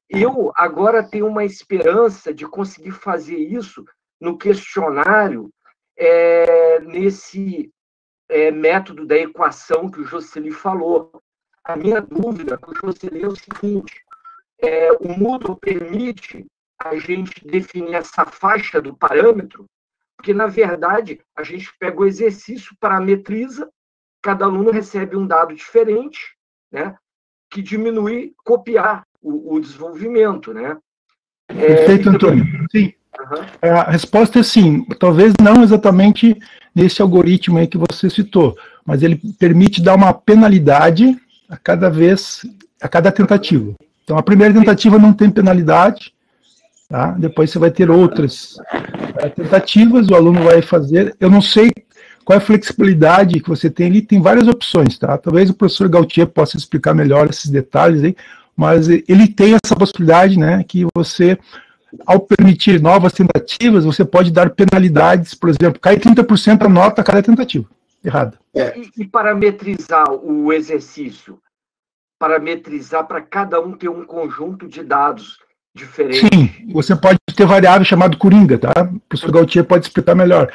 Eu agora tenho uma esperança de conseguir fazer isso no questionário, nesse método da equação que o Jocely falou. A minha dúvida com o Jocely é o seguinte: o Moodle permite a gente definir essa faixa do parâmetro, porque, na verdade, a gente pega o exercício, parametriza, cada aluno recebe um dado diferente, né, que diminui, copiar o desenvolvimento, né? Perfeito, Antônio. Sim. Uhum. A resposta é sim. Talvez não exatamente nesse algoritmo aí que você citou, mas ele permite dar uma penalidade a cada tentativa. Então, a primeira tentativa não tem penalidade, tá? Depois você vai ter outras tentativas, o aluno vai fazer. Eu não sei qual é a flexibilidade que você tem ali, tem várias opções, tá? Talvez o professor Gautier possa explicar melhor esses detalhes aí, mas ele tem essa possibilidade, né, que você, ao permitir novas tentativas, você pode dar penalidades, por exemplo, cai 30% a nota a cada tentativa. Errada. E parametrizar o exercício? Parametrizar para cada um ter um conjunto de dados diferente? Sim, você pode ter variável chamada Coringa, tá? O professor Gautier pode explicar melhor.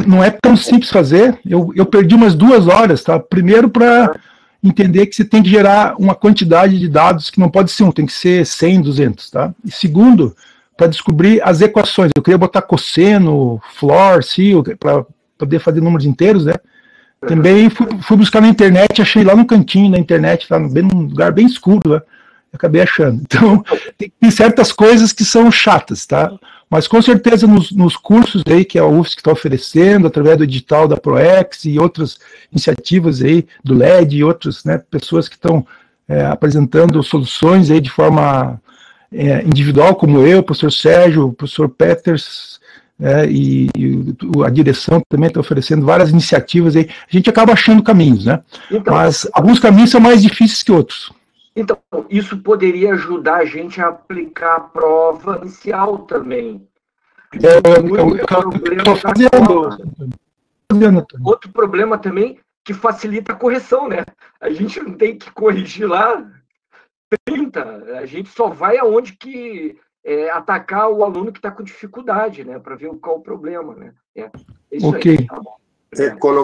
Não é tão simples fazer, eu perdi umas 2 horas, tá? Primeiro para entender que você tem que gerar uma quantidade de dados que não pode ser tem que ser 100, 200, tá? E segundo, para descobrir as equações. Eu queria botar cosseno, floor, sil, para poder fazer números inteiros, né? Também fui buscar na internet, achei lá no cantinho da internet, tá? Bem, num lugar bem escuro, né? Acabei achando. Então, tem certas coisas que são chatas, tá? Mas com certeza nos cursos aí que a UFSC está oferecendo, através do edital da ProEx e outras iniciativas aí, do LED e outras, né, pessoas que estão apresentando soluções aí de forma individual, como eu, o professor Sérgio, o professor Peters, e a direção também está oferecendo várias iniciativas aí. A gente acaba achando caminhos, né? Então, mas alguns caminhos são mais difíceis que outros. Então, isso poderia ajudar a gente a aplicar a prova inicial também. Outro problema também que facilita a correção, né? A gente não tem que corrigir lá 30, a gente só vai aonde que atacar o aluno que está com dificuldade, né? Para ver qual o problema, né? Isso ok. Aí, tá bom.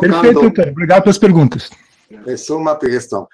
Perfeito, então. Obrigado pelas perguntas. É só uma questão.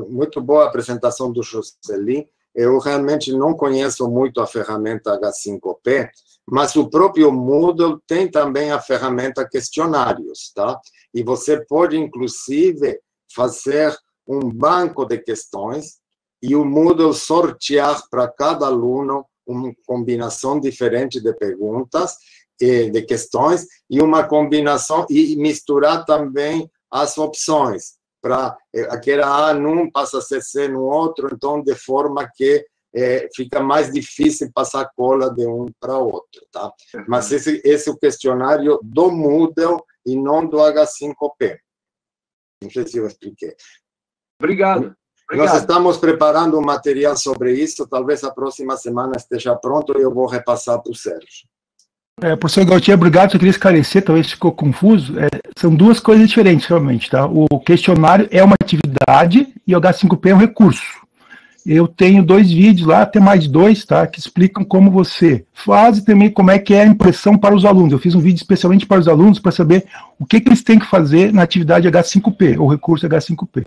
Muito boa a apresentação do Joseli. Eu realmente não conheço muito a ferramenta H5P, mas o próprio Moodle tem também a ferramenta questionários, tá? E você pode, inclusive, fazer um banco de questões e o Moodle sortear para cada aluno uma combinação diferente de perguntas, de questões, e uma combinação, e misturar também as opções, para aquela A num passa a ser C no outro, então de forma que fica mais difícil passar cola de um para outro, tá? Mas esse é o questionário do Moodle e não do H5P. Não sei se eu expliquei. Obrigado. Nós estamos preparando um material sobre isso, talvez a próxima semana esteja pronto e eu vou repassar para o Sérgio. Professor Gautier, obrigado. Eu queria esclarecer, talvez ficou confuso. São 2 coisas diferentes, realmente, tá? O questionário é uma atividade e o H5P é um recurso. Eu tenho 2 vídeos lá, até mais 2, tá? Que explicam como você faz e também como é que é a impressão para os alunos. Eu fiz um vídeo especialmente para os alunos para saber o que eles têm que fazer na atividade H5P, ou recurso H5P.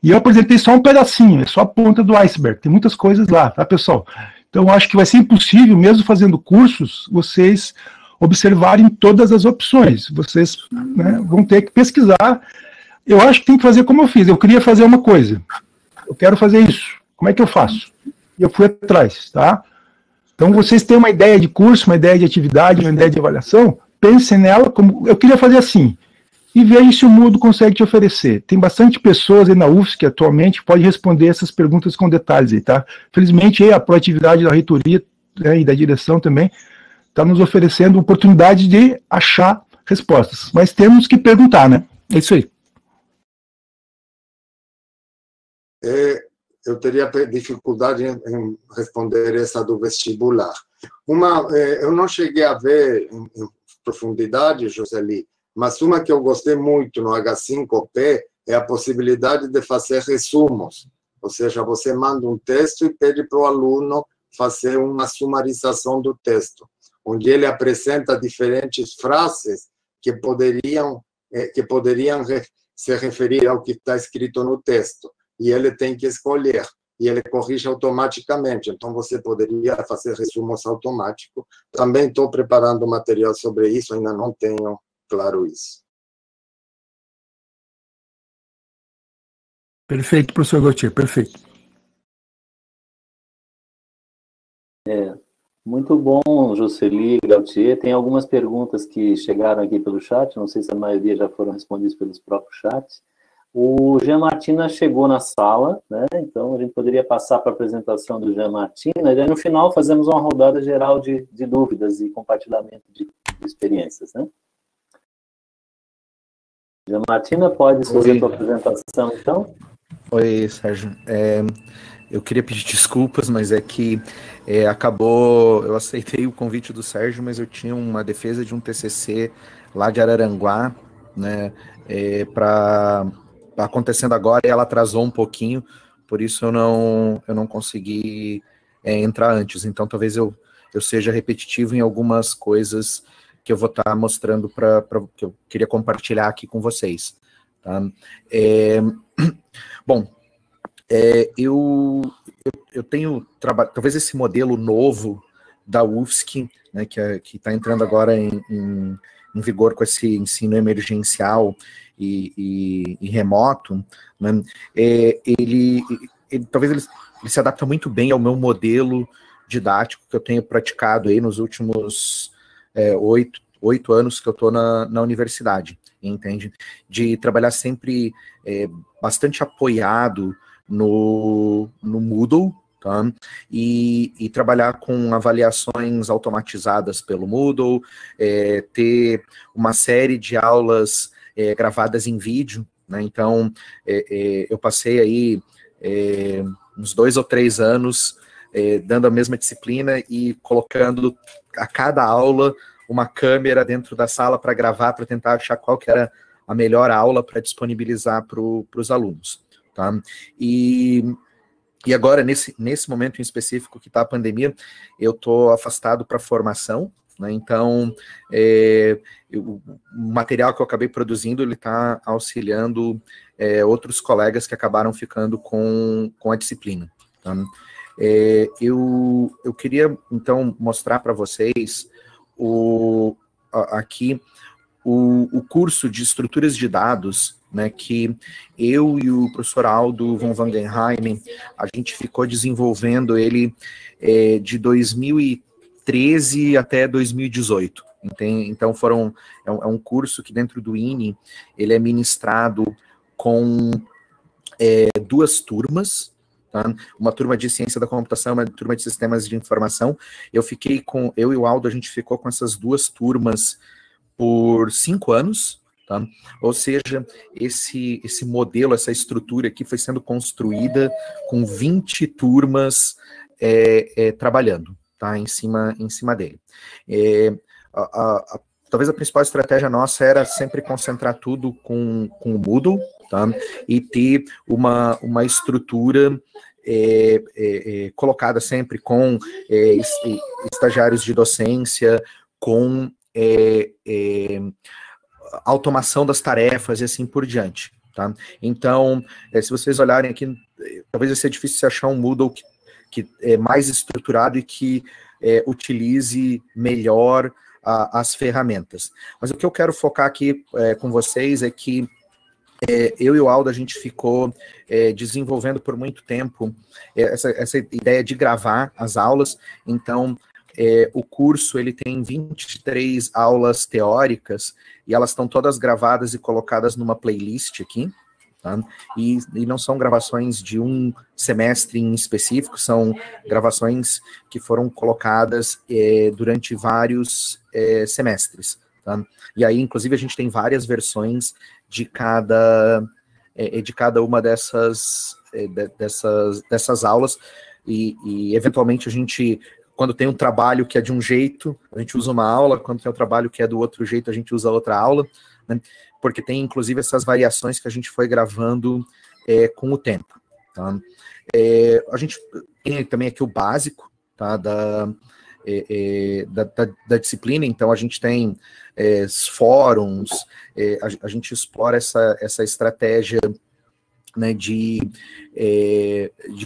E eu apresentei só um pedacinho, é só a ponta do iceberg. Tem muitas coisas lá, tá, pessoal? Então, eu acho que vai ser impossível, mesmo fazendo cursos, vocês observarem todas as opções. Vocês, né, vão ter que pesquisar. Eu acho que tem que fazer como eu fiz. Eu queria fazer uma coisa. Eu quero fazer isso. Como é que eu faço? E eu fui atrás, tá? Então, vocês têm uma ideia de curso, uma ideia de atividade, uma ideia de avaliação, pensem nela como... Eu queria fazer assim. E vejam se o Moodle consegue te oferecer. Tem bastante pessoas aí na UFSC atualmente que podem responder essas perguntas com detalhes aí, tá? Felizmente, aí, a proatividade da reitoria, né, e da direção também está nos oferecendo oportunidade de achar respostas. Mas temos que perguntar, né? É isso aí. Eu teria dificuldade em responder essa do vestibular. Eu não cheguei a ver em profundidade, Joseli, mas uma que eu gostei muito no H5P é a possibilidade de fazer resumos. Ou seja, você manda um texto e pede para o aluno fazer uma sumarização do texto, onde ele apresenta diferentes frases que poderiam se referir ao que está escrito no texto. E ele tem que escolher. E ele corrige automaticamente. Então, você poderia fazer resumos automáticos. Também estou preparando material sobre isso, ainda não tenho claro isso. Perfeito, professor Gautier, perfeito. Muito bom, Joseli e Gautier. Tem algumas perguntas que chegaram aqui pelo chat, não sei se a maioria já foram respondidas pelos próprios chats. O Jean Martina chegou na sala, né? Então a gente poderia passar para a apresentação do Jean Martina, e aí no final fazemos uma rodada geral de dúvidas e compartilhamento de experiências, né? Jean Martina, pode fazer a sua apresentação, então? Oi, Sérgio. Eu queria pedir desculpas, mas é que acabou... Eu aceitei o convite do Sérgio, mas eu tinha uma defesa de um TCC lá de Araranguá, né, acontecendo agora, e ela atrasou um pouquinho, por isso eu não consegui entrar antes. Então, talvez eu seja repetitivo em algumas coisas que eu vou estar mostrando que eu queria compartilhar aqui com vocês. Tá? Bom, eu tenho trabalho, talvez esse modelo novo da UFSC, né, que está entrando agora em vigor com esse ensino emergencial e remoto, né, talvez ele se adapta muito bem ao meu modelo didático que eu tenho praticado aí nos últimos 8 anos que eu estou na universidade, entende? De trabalhar sempre bastante apoiado no Moodle, tá? E trabalhar com avaliações automatizadas pelo Moodle, ter uma série de aulas gravadas em vídeo, né? Então, eu passei aí uns 2 ou 3 anos dando a mesma disciplina e colocando a cada aula uma câmera dentro da sala para gravar, para tentar achar qual que era a melhor aula para disponibilizar para os alunos, tá? E agora, nesse momento em específico que está a pandemia, eu estou afastado para formação, né? Então, o material que eu acabei produzindo, ele está auxiliando outros colegas que acabaram ficando com a disciplina, tá? Eu queria, então, mostrar para vocês aqui o curso de estruturas de dados, né, que eu e o professor Aldo von Wangenheim, a gente ficou desenvolvendo ele de 2013 até 2018. Então é um curso que dentro do INE, ele é ministrado com 2 turmas, tá? Uma turma de ciência da computação, uma turma de sistemas de informação. Eu e o Aldo, a gente ficou com essas 2 turmas por 5 anos, tá? Ou seja, esse modelo, essa estrutura aqui foi sendo construída com 20 turmas trabalhando, tá? Em cima dele. Talvez a principal estratégia nossa era sempre concentrar tudo com o Moodle, tá? E ter uma estrutura colocada sempre com estagiários de docência, com automação das tarefas e assim por diante, tá? Então, se vocês olharem aqui, talvez vai ser difícil você achar um Moodle que é mais estruturado e que utilize melhor as ferramentas. Mas o que eu quero focar aqui com vocês é que eu e o Aldo, a gente ficou desenvolvendo por muito tempo essa ideia de gravar as aulas. Então, o curso, ele tem 23 aulas teóricas, e elas estão todas gravadas e colocadas numa playlist aqui, tá? E não são gravações de um semestre em específico, são gravações que foram colocadas durante vários semestres, tá? E aí, inclusive, a gente tem várias versões de cada uma dessas aulas, e eventualmente a gente, quando tem um trabalho que é de um jeito, a gente usa uma aula, quando tem um trabalho que é do outro jeito, a gente usa outra aula, né? Porque tem, inclusive, essas variações que a gente foi gravando com o tempo, tá? A gente tem também aqui o básico, tá, da disciplina. Então a gente tem fóruns, a gente explora essa estratégia, né, de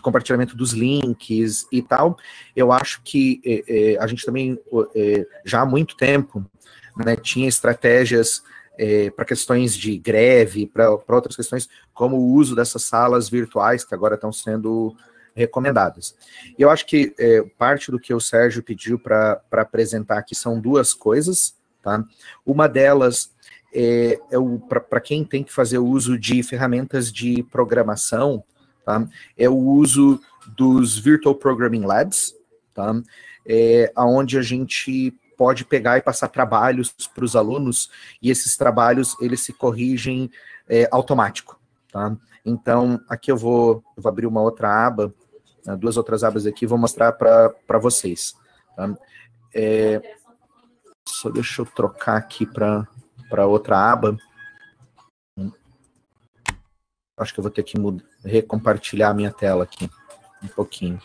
compartilhamento dos links e tal. Eu acho que a gente também, já há muito tempo, né, tinha estratégias para questões de greve, para outras questões, como o uso dessas salas virtuais, que agora estão sendo recomendadas. Eu acho que parte do que o Sérgio pediu para apresentar aqui são 2 coisas, tá? Uma delas para quem tem que fazer o uso de ferramentas de programação, tá? É o uso dos Virtual Programming Labs, tá? Onde a gente pode pegar e passar trabalhos para os alunos, e esses trabalhos, eles se corrigem automático, tá? Então, aqui eu vou abrir uma outra aba, 2 outras abas aqui, vou mostrar para vocês, tá? Só deixa eu trocar aqui para outra aba. Acho que eu vou ter que recompartilhar a minha tela aqui um pouquinho.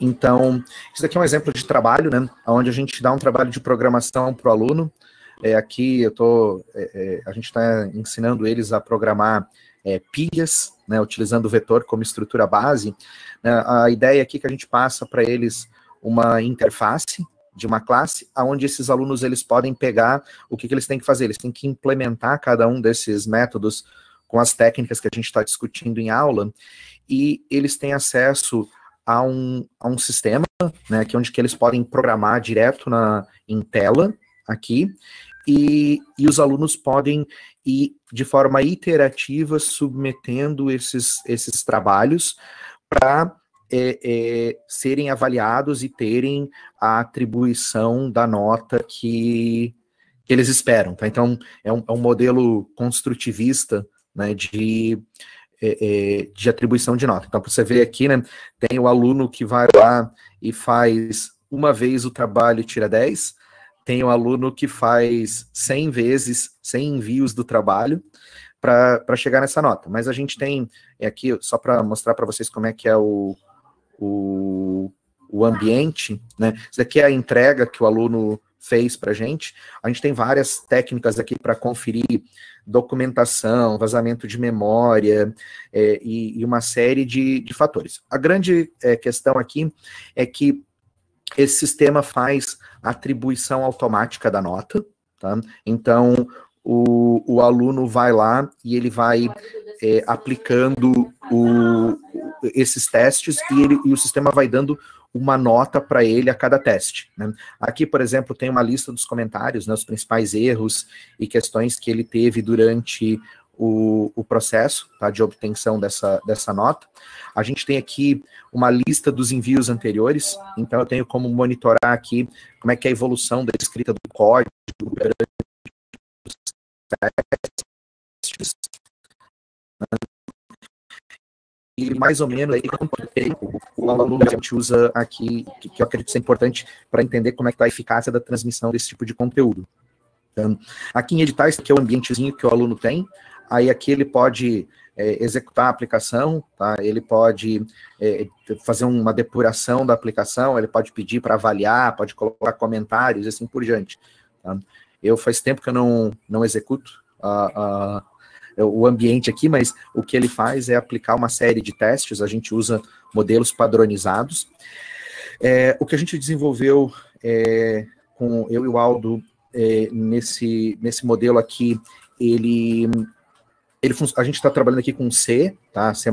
Então, isso aqui é um exemplo de trabalho, né, onde a gente dá um trabalho de programação para o aluno. Aqui a gente está ensinando eles a programar pilhas, né, utilizando o vetor como estrutura base. A ideia aqui é que a gente passa para eles uma interface de uma classe, onde esses alunos eles podem pegar o que eles têm que fazer. Eles têm que implementar cada um desses métodos com as técnicas que a gente está discutindo em aula, e eles têm acesso a um sistema, né, que onde que eles podem programar direto em tela, aqui, e os alunos podem ir de forma iterativa submetendo esses trabalhos para serem avaliados e terem a atribuição da nota que eles esperam. Tá? Então, é um modelo construtivista, né, de atribuição de nota. Então, você vê aqui, né, tem o aluno que vai lá e faz uma vez o trabalho e tira 10, tem o aluno que faz 100 vezes, 100 envios do trabalho para chegar nessa nota. Mas a gente tem aqui, só para mostrar para vocês como é que é o ambiente, né? Isso aqui é a entrega que o aluno fez para a gente tem várias técnicas aqui para conferir documentação, vazamento de memória e uma série de fatores. A grande questão aqui é que esse sistema faz atribuição automática da nota, tá? Então, o aluno vai lá e ele vai aplicando esses testes e o sistema vai dando uma nota para ele a cada teste, né? Aqui, por exemplo, tem uma lista dos comentários, né, os principais erros e questões que ele teve durante o processo, tá, de obtenção dessa nota. A gente tem aqui uma lista dos envios anteriores, então eu tenho como monitorar aqui como é que é a evolução da escrita do código durante os testes, né? E mais ou menos aí quanto tempo o aluno a gente usa aqui, que eu acredito ser importante para entender como é que está a eficácia da transmissão desse tipo de conteúdo. Então, aqui em editais, que é o ambientezinho que o aluno tem, aí aqui ele pode executar a aplicação, tá? Ele pode fazer uma depuração da aplicação, ele pode pedir para avaliar, pode colocar comentários, assim por diante. Tá? Eu faz tempo que eu não executo o ambiente aqui, mas o que ele faz é aplicar uma série de testes, a gente usa modelos padronizados. O que a gente desenvolveu com eu e o Aldo nesse modelo aqui, a gente está trabalhando aqui com C, tá? C++,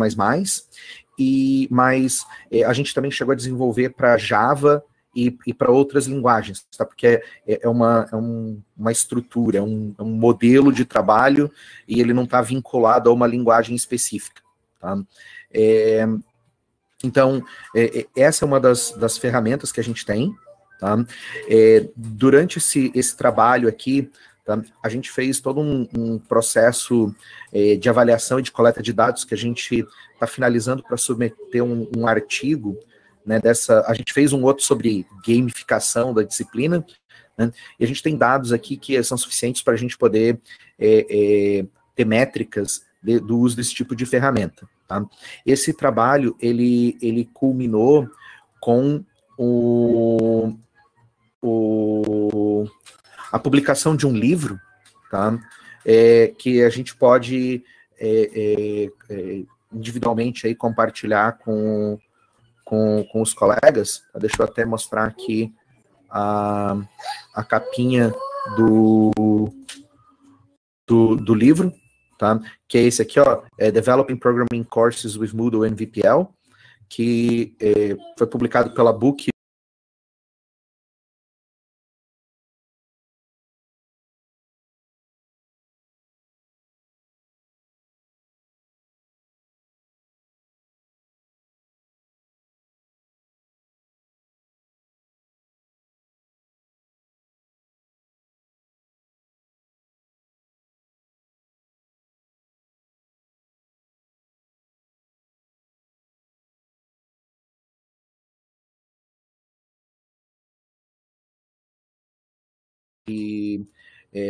mas a gente também chegou a desenvolver para Java e para outras linguagens, tá? Porque é uma estrutura, é um modelo de trabalho e ele não está vinculado a uma linguagem específica, tá? Então, essa é uma das ferramentas que a gente tem, tá? Durante esse trabalho aqui, tá, a gente fez todo um processo de avaliação e de coleta de dados que a gente está finalizando para submeter um artigo, né, a gente fez um outro sobre gamificação da disciplina, né, e a gente tem dados aqui que são suficientes para a gente poder ter métricas do uso desse tipo de ferramenta. Tá? Esse trabalho, ele culminou com a publicação de um livro, tá? Que a gente pode individualmente aí compartilhar com os colegas. Deixa eu até mostrar aqui a capinha do livro, tá? Que é esse aqui, ó, Developing Programming Courses with Moodle and VPL, que foi publicado pela Book.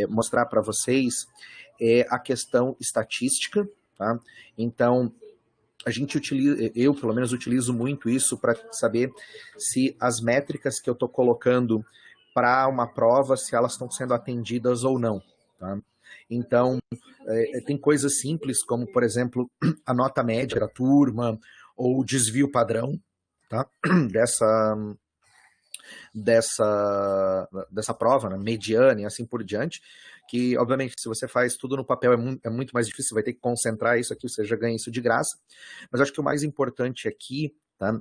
Mostrar para vocês a questão estatística, tá? Então, a gente utiliza, eu pelo menos utilizo muito isso para saber se as métricas que eu estou colocando para uma prova, se elas estão sendo atendidas ou não, tá? Então, tem coisas simples, como, por exemplo, a nota média da turma, ou o desvio padrão, tá? dessa prova, né? Mediana e assim por diante, que, obviamente, se você faz tudo no papel é muito mais difícil, você vai ter que concentrar isso aqui, você já ganha isso de graça. Mas acho que o mais importante aqui, tá,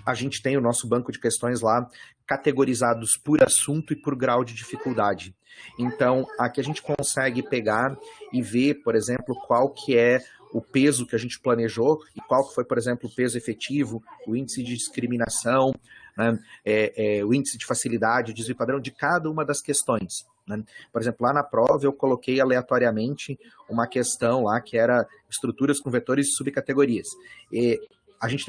a gente tem o nosso banco de questões lá categorizados por assunto e por grau de dificuldade. Então, aqui a gente consegue pegar e ver, por exemplo, qual que é o peso que a gente planejou e qual que foi, por exemplo, o peso efetivo, o índice de discriminação, né, o índice de facilidade, o desvio padrão de cada uma das questões, né? Por exemplo, lá na prova eu coloquei aleatoriamente uma questão lá que era estruturas com vetores e subcategorias. E a gente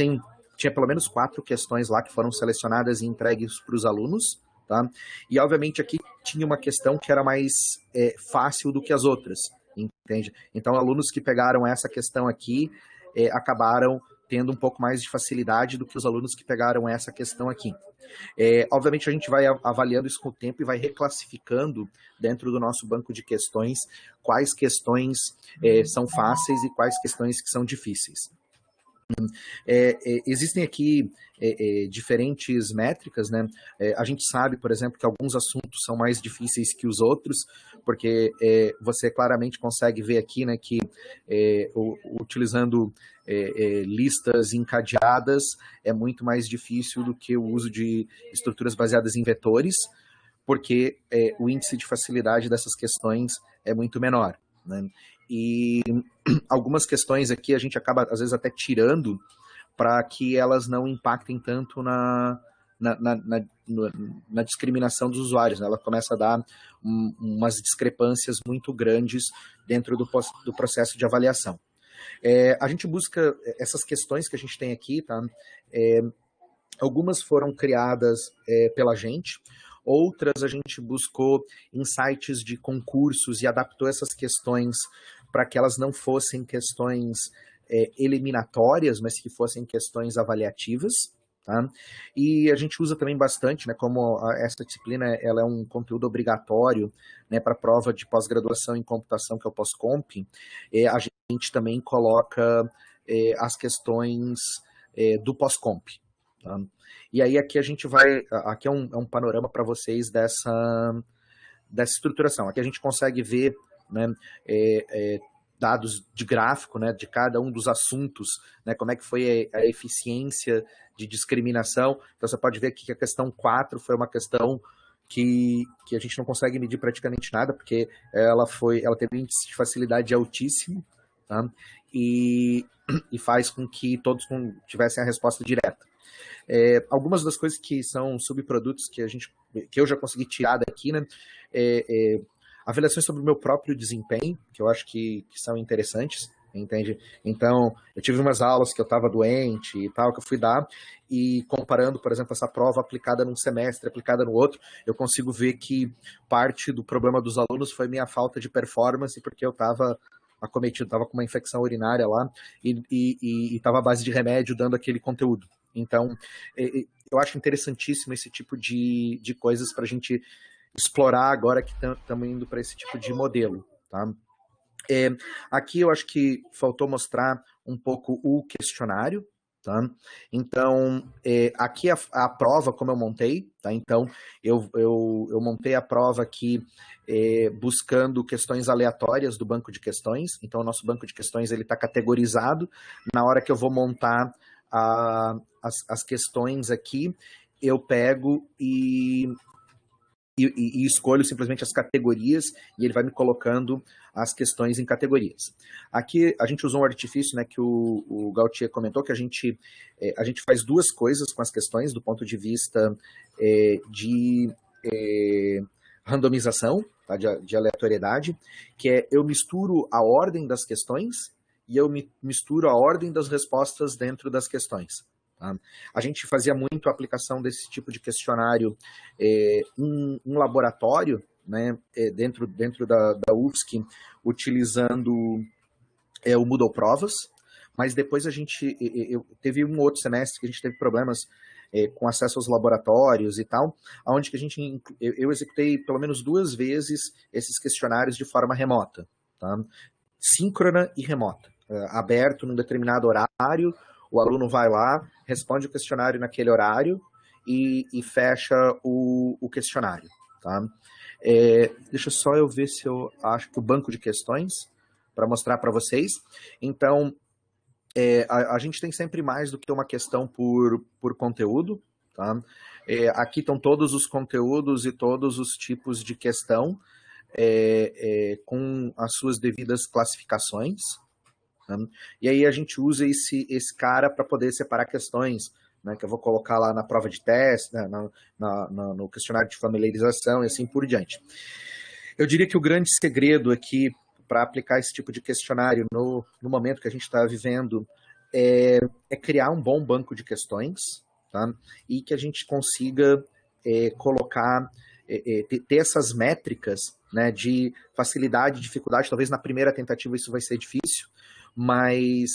tinha pelo menos 4 questões lá que foram selecionadas e entregues para os alunos, tá? E obviamente aqui tinha uma questão que era mais fácil do que as outras, entende? Então alunos que pegaram essa questão aqui acabaram tendo um pouco mais de facilidade do que os alunos que pegaram essa questão aqui. Obviamente a gente vai avaliando isso com o tempo e vai reclassificando dentro do nosso banco de questões quais questões são fáceis e quais questões que são difíceis. Existem aqui diferentes métricas, né? A gente sabe, por exemplo, que alguns assuntos são mais difíceis que os outros, porque você claramente consegue ver aqui, né, que utilizando listas encadeadas é muito mais difícil do que o uso de estruturas baseadas em vetores, porque o índice de facilidade dessas questões é muito menor, né? E algumas questões aqui a gente acaba, às vezes, até tirando para que elas não impactem tanto na discriminação dos usuários, né? Ela começa a dar umas discrepâncias muito grandes dentro do processo de avaliação. A gente busca essas questões que a gente tem aqui, tá? Algumas foram criadas pela gente, outras a gente buscou em sites de concursos e adaptou essas questões para que elas não fossem questões eliminatórias, mas que fossem questões avaliativas, tá? E a gente usa também bastante, né, como essa disciplina ela é um conteúdo obrigatório, né, para a prova de pós-graduação em computação, que é o pós-comp, a gente também coloca as questões do pós-comp. Tá? E aí aqui a gente vai, aqui é um panorama para vocês dessa estruturação. Aqui a gente consegue ver, né, dados de gráfico, né, de cada um dos assuntos, né, como é que foi a eficiência de discriminação. Então você pode ver aqui que a questão 4 foi uma questão que a gente não consegue medir praticamente nada, porque ela teve um índice de facilidade altíssimo, tá? E faz com que todos tivessem a resposta direta. Algumas das coisas que são subprodutos que eu já consegui tirar daqui, né, avaliações sobre o meu próprio desempenho, que eu acho que são interessantes, entende? Então, eu tive umas aulas que eu estava doente e tal, que eu fui dar, e comparando, por exemplo, essa prova aplicada num semestre, aplicada no outro, eu consigo ver que parte do problema dos alunos foi minha falta de performance, porque eu estava acometido, estava com uma infecção urinária lá, e estava à base de remédio dando aquele conteúdo. Então, eu acho interessantíssimo esse tipo de coisas para a gente explorar agora que estamos indo para esse tipo de modelo, tá? Aqui eu acho que faltou mostrar um pouco o questionário, tá? Então, aqui a prova como eu montei, tá? Então, eu montei a prova aqui buscando questões aleatórias do banco de questões. Então, o nosso banco de questões ele está categorizado. Na hora que eu vou montar as questões aqui, eu pego e escolho simplesmente as categorias e ele vai me colocando as questões em categorias. Aqui a gente usou um artifício, né, que o Gautier comentou, que a gente faz duas coisas com as questões do ponto de vista de randomização, tá, de aleatoriedade, que é eu misturo a ordem das questões e eu misturo a ordem das respostas dentro das questões. Tá? A gente fazia muito a aplicação desse tipo de questionário em laboratório, né, dentro da UFSC, utilizando o Moodle Provas, mas depois teve um outro semestre que a gente teve problemas com acesso aos laboratórios e tal, onde que eu executei pelo menos 2 vezes esses questionários de forma remota, tá? Síncrona e remota, aberto num determinado horário, o aluno vai lá, responde o questionário naquele horário e fecha o questionário, tá? Deixa só eu ver se eu acho que o banco de questões, para mostrar para vocês. Então, a gente tem sempre mais do que uma questão por conteúdo, tá? Aqui estão todos os conteúdos e todos os tipos de questão, com as suas devidas classificações, tá? E aí a gente usa esse cara para poder separar questões, né, que eu vou colocar lá na prova de teste, né, no questionário de familiarização e assim por diante. Eu diria que o grande segredo aqui para aplicar esse tipo de questionário no momento que a gente está vivendo é criar um bom banco de questões, tá? E que a gente consiga colocar, ter essas métricas, né, de facilidade, dificuldade. Talvez na primeira tentativa isso vai ser difícil, mas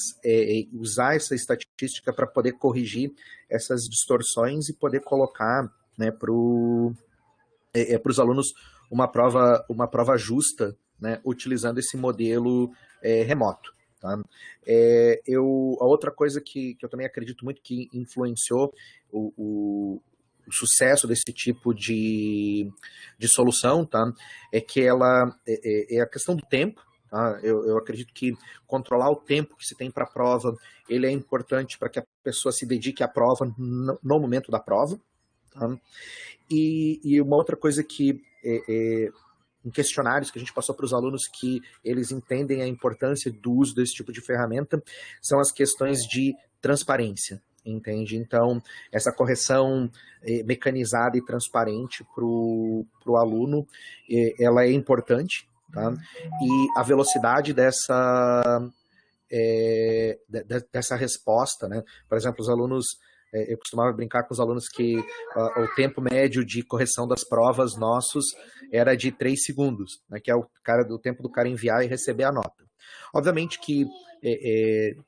usar essa estatística para poder corrigir essas distorções e poder colocar, né, para os alunos uma prova justa, né, utilizando esse modelo remoto. Tá? A outra coisa que eu também acredito muito que influenciou o sucesso desse tipo de solução, tá, é que ela é a questão do tempo. Tá? Eu acredito que controlar o tempo que se tem para a prova, ele é importante para que a pessoa se dedique à prova no momento da prova. Tá? E uma outra coisa que em questionários que a gente passou para os alunos que eles entendem a importância do uso desse tipo de ferramenta são as questões de transparência, entende? Então, essa correção mecanizada e transparente para o aluno, ela é importante, tá? E a velocidade dessa resposta, né? Por exemplo, os alunos... Eu costumava brincar com os alunos que o tempo médio de correção das provas nossos era de 3 segundos, né, que é o tempo do cara enviar e receber a nota. Obviamente que,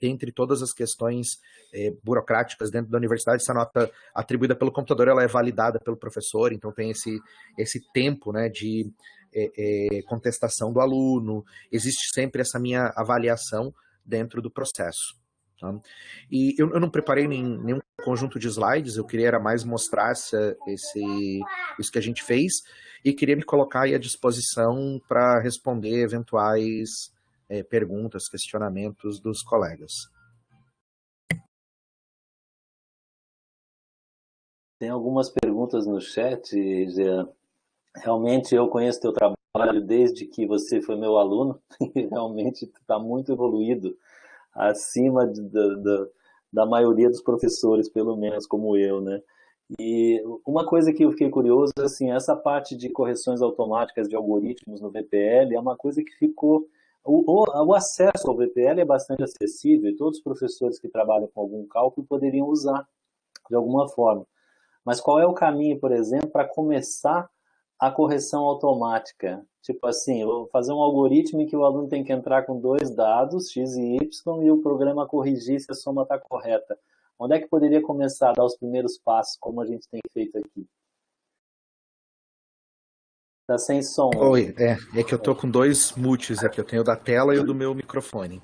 entre todas as questões burocráticas dentro da universidade, essa nota atribuída pelo computador ela é validada pelo professor, então tem esse tempo, né, de contestação do aluno, existe sempre essa minha avaliação dentro do processo. Tá? E eu não preparei nenhum conjunto de slides, eu queria era mais mostrar isso que a gente fez e queria me colocar aí à disposição para responder eventuais perguntas, questionamentos dos colegas. Tem algumas perguntas no chat, Jean. Realmente eu conheço teu trabalho desde que você foi meu aluno e realmente está muito evoluído, acima da maioria dos professores, pelo menos como eu, né? E uma coisa que eu fiquei curioso, assim, essa parte de correções automáticas de algoritmos no VPL é uma coisa que ficou... O acesso ao VPL é bastante acessível e todos os professores que trabalham com algum cálculo poderiam usar de alguma forma. Mas qual é o caminho, por exemplo, para começar a correção automática? Tipo assim, eu vou fazer um algoritmo em que o aluno tem que entrar com 2 dados, x e y, e o programa corrigir se a soma está correta. Onde é que poderia começar a dar os primeiros passos, como a gente tem feito aqui? Tá sem som. Oi, é que eu tô com 2 mutes aqui, eu tenho o da tela e o do meu microfone.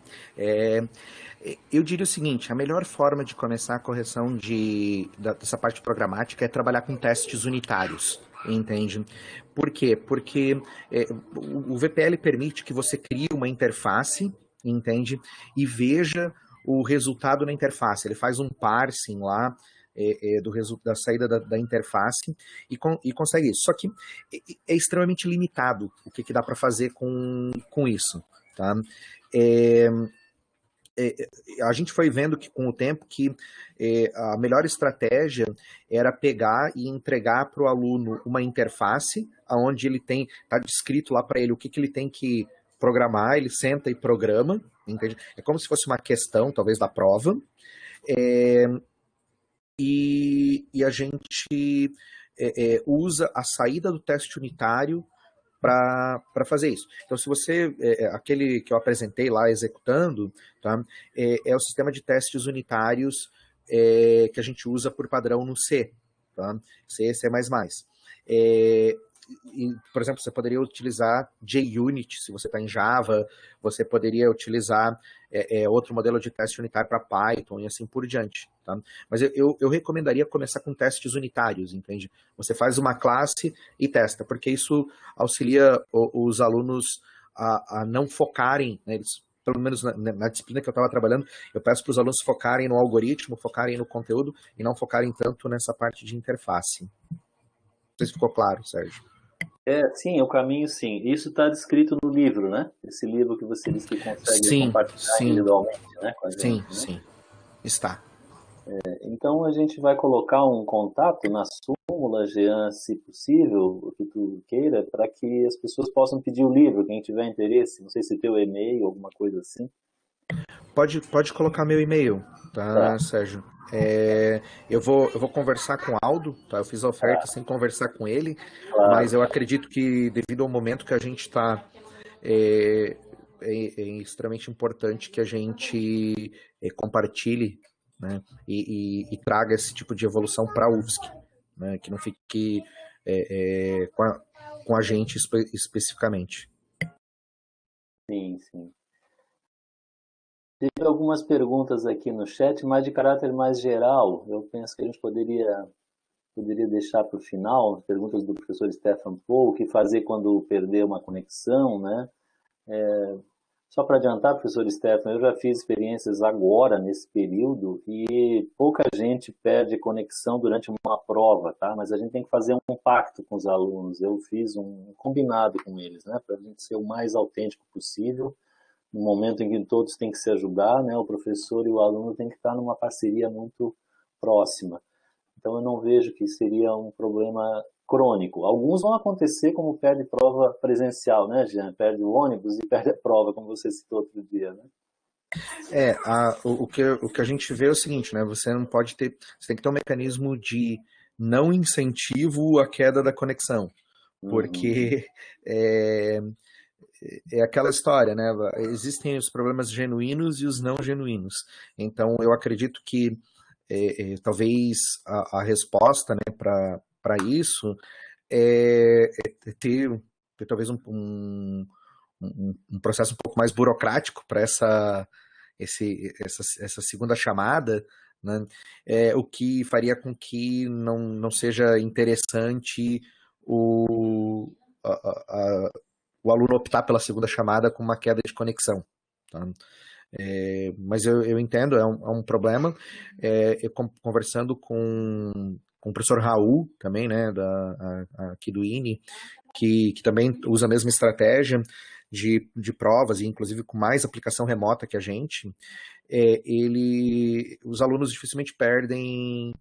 Eu diria o seguinte, a melhor forma de começar a correção dessa parte programática é trabalhar com testes unitários, entende? Por quê? Porque o VPL permite que você crie uma interface, entende? E veja o resultado na interface. Ele faz um parsing lá da saída da interface e consegue isso. Só que é extremamente limitado o que dá para fazer com isso, tá? A gente foi vendo que com o tempo que a melhor estratégia era pegar e entregar para o aluno uma interface onde ele está descrito lá para ele o que ele tem que programar, ele senta e programa, entende? É como se fosse uma questão, talvez, da prova, e a gente usa a saída do teste unitário para fazer isso. Então, se você, aquele que eu apresentei lá executando, tá, é o sistema de testes unitários que a gente usa por padrão no C, tá? C, C++. Por exemplo, você poderia utilizar JUnit se você está em Java, você poderia utilizar outro modelo de teste unitário para Python e assim por diante. Tá? Mas eu recomendaria começar com testes unitários, entende? Você faz uma classe e testa, porque isso auxilia os alunos a não focarem, né, eles, pelo menos na disciplina que eu estava trabalhando, eu peço para os alunos focarem no algoritmo, focarem no conteúdo e não focarem tanto nessa parte de interface. Não sei se ficou claro, Sérgio. Sim, o caminho sim. Isso está descrito no livro, né? Esse livro que você disse que consegue compartilhar individualmente, né? Com a gente, sim. Está. Então a gente vai colocar um contato na súmula, Jean, se possível, o que tu queira, para que as pessoas possam pedir o livro, quem tiver interesse. Não sei se tem o e-mail, alguma coisa assim. Pode colocar meu e-mail, tá, Sérgio? Eu vou conversar com o Aldo, tá? Eu fiz a oferta sem conversar com ele, mas eu acredito que devido ao momento que a gente está, é extremamente importante que a gente compartilhe, né, e traga esse tipo de evolução para a UFSC, né, que não fique com a gente especificamente. Sim. Teve algumas perguntas aqui no chat, mas de caráter mais geral. Eu penso que a gente poderia deixar para o final, as perguntas do professor Stefan Pohl, o que fazer quando perder uma conexão, né? Só para adiantar, professor Stefan, eu já fiz experiências agora, nesse período, e pouca gente perde conexão durante uma prova, tá? Mas a gente tem que fazer um pacto com os alunos. Eu fiz um combinado com eles, né? Para a gente ser o mais autêntico possível. No momento em que todos têm que se ajudar, né, o professor e o aluno têm que estar numa parceria muito próxima. Então eu não vejo que seria um problema crônico. Alguns vão acontecer como perde prova presencial, né, Jean? Perde o ônibus e perde a prova, como você citou outro dia, né? O que a gente vê é o seguinte, né? Você tem que ter um mecanismo de não incentivo à queda da conexão, porque é aquela história, né? Existem os problemas genuínos e os não genuínos. Então, eu acredito que talvez a resposta, né, para isso é ter talvez um processo um pouco mais burocrático para essa segunda chamada, né? O que faria com que não seja interessante o aluno optar pela segunda chamada com uma queda de conexão. Tá? Mas eu entendo, é um problema. Eu conversando com o professor Raul, também, né, aqui do INE, que também usa a mesma estratégia de provas, e inclusive com mais aplicação remota que a gente, os alunos dificilmente perdem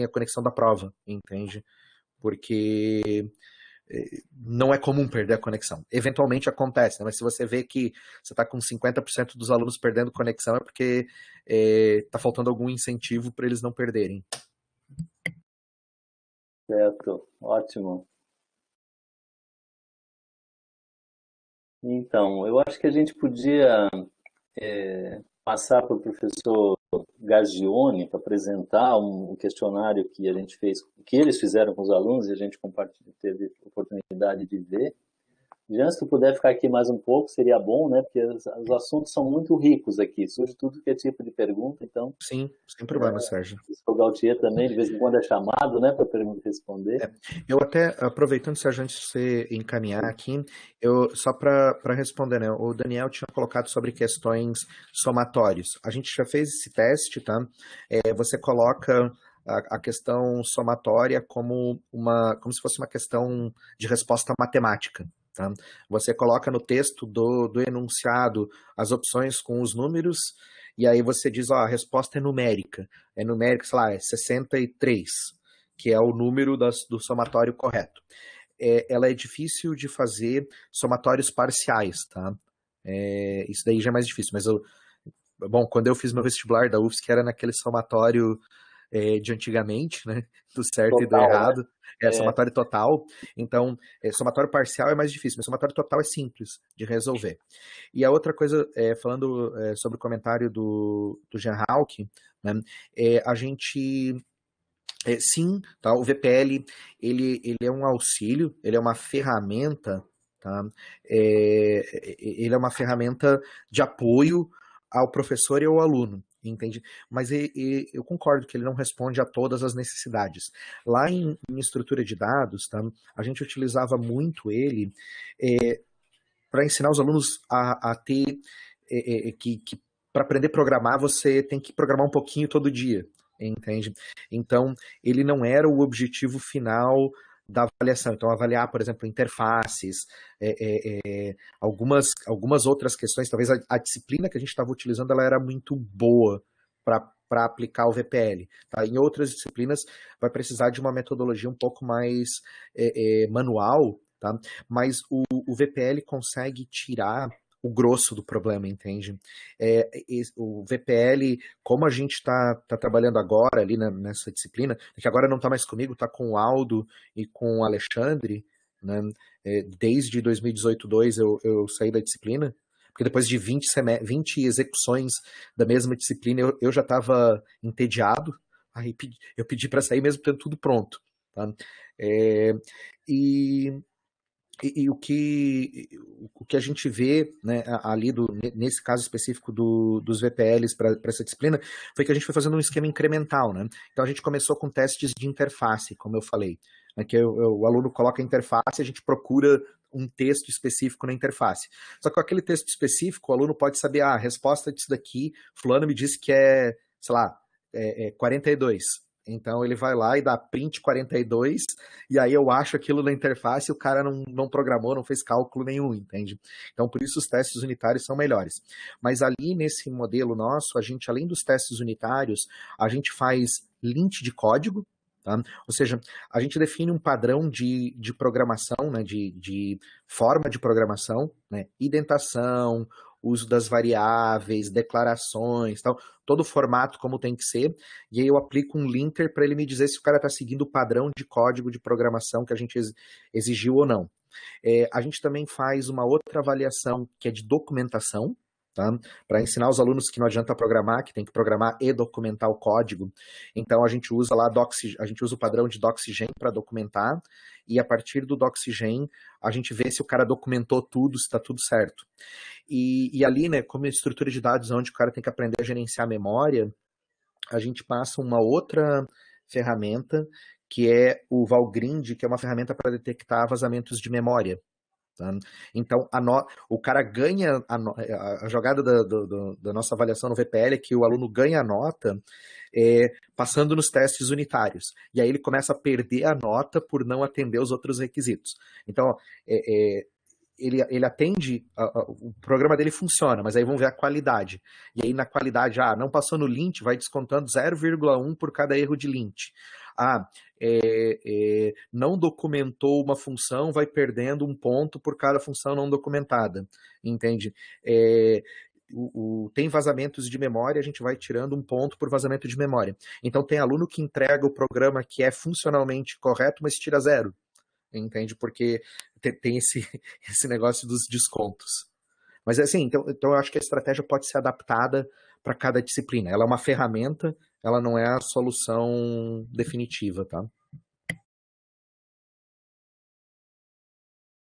a conexão da prova, entende? Porque não é comum perder a conexão. Eventualmente acontece, né? Mas se você vê que você está com 50% dos alunos perdendo conexão, é porque está faltando algum incentivo para eles não perderem. Certo, ótimo. Então, eu acho que a gente podia passar para o professor Gagione para apresentar um questionário que a gente fez, que eles fizeram com os alunos e a gente teve oportunidade de ver. Jean, se tu puder ficar aqui mais um pouco, seria bom, né? Porque os assuntos são muito ricos aqui, surge tudo que é tipo de pergunta, então... Sim, sem problema, Sérgio. O Gautier também, de vez em quando, é chamado, né, para responder. Eu até, aproveitando, Sérgio, antes de você encaminhar aqui, só para responder, né? O Daniel tinha colocado sobre questões somatórias. A gente já fez esse teste, tá? Você coloca a questão somatória como se fosse uma questão de resposta matemática. Tá? Você coloca no texto do enunciado as opções com os números, e aí você diz, a resposta é numérica. É numérica, sei lá, é 63, que é o número do somatório correto. Ela é difícil de fazer somatórios parciais, tá? Isso daí já é mais difícil, mas quando eu fiz meu vestibular da UFSC, era naquele somatório de antigamente, né? Do certo total, e do errado. Né? Somatório total. Então, somatório parcial é mais difícil, mas somatório total é simples de resolver. E a outra coisa, falando sobre o comentário do Jean Hawk, né? A gente... sim, tá? O VPL ele é um auxílio, ele é uma ferramenta, tá? Ele é uma ferramenta de apoio ao professor e ao aluno, entende? Mas eu concordo que ele não responde a todas as necessidades. Lá em estrutura de dados, tá? A gente utilizava muito ele para ensinar os alunos a ter que para aprender a programar você tem que programar um pouquinho todo dia, entende? Então, ele não era o objetivo final da avaliação. Então, avaliar, por exemplo, interfaces, algumas outras questões, talvez a disciplina que a gente estava utilizando, ela era muito boa para aplicar o VPL. Tá? Em outras disciplinas, vai precisar de uma metodologia um pouco mais manual, tá? Mas o VPL consegue tirar o grosso do problema, entende? O VPL, como a gente está trabalhando agora ali nessa disciplina, que agora não está mais comigo, está com o Aldo e com o Alexandre, né? Desde 2018-2 eu saí da disciplina, porque depois de 20 execuções da mesma disciplina eu já estava entediado, aí eu pedi para sair mesmo tendo tudo pronto. Tá? E o que a gente vê, né, ali nesse caso específico dos VPLs para essa disciplina foi que a gente foi fazendo um esquema incremental, né? Então a gente começou com testes de interface, como eu falei, né, que o aluno coloca a interface e a gente procura um texto específico na interface. Só que com aquele texto específico, o aluno pode saber, a resposta disso daqui, fulano me disse que é, sei lá, 42. Então ele vai lá e dá print 42, e aí eu acho aquilo na interface e o cara não programou, não fez cálculo nenhum, entende? Então por isso os testes unitários são melhores. Mas ali nesse modelo nosso, a gente, além dos testes unitários, a gente faz lint de código, tá? Ou seja, a gente define um padrão de programação, né, de forma de programação, né, indentação, uso das variáveis, declarações, tal, todo o formato como tem que ser, e aí eu aplico um linter para ele me dizer se o cara está seguindo o padrão de código de programação que a gente exigiu ou não. A gente também faz uma outra avaliação que é de documentação, tá? Para ensinar os alunos que não adianta programar, que tem que programar e documentar o código. Então a gente usa lá a gente usa o padrão de Doxygen para documentar, e a partir do Doxygen a gente vê se o cara documentou tudo, se está tudo certo. E ali, né, como estrutura de dados onde o cara tem que aprender a gerenciar a memória, a gente passa uma outra ferramenta que é o Valgrind, que é uma ferramenta para detectar vazamentos de memória. Tá? Então, o cara ganha a jogada da nossa avaliação no VPL é que o aluno ganha a nota passando nos testes unitários. E aí ele começa a perder a nota por não atender os outros requisitos. Então, ele atende, o programa dele funciona, mas aí vamos ver a qualidade. E aí na qualidade, não passou no lint, vai descontando 0,1 por cada erro de lint. Não documentou uma função, vai perdendo um ponto por cada função não documentada, entende? Tem vazamentos de memória, a gente vai tirando um ponto por vazamento de memória. Então tem aluno que entrega o programa que é funcionalmente correto, mas tira 0, entende? Porque tem esse negócio dos descontos. Mas assim, então eu acho que a estratégia pode ser adaptada para cada disciplina. Ela é uma ferramenta, ela não é a solução definitiva, tá?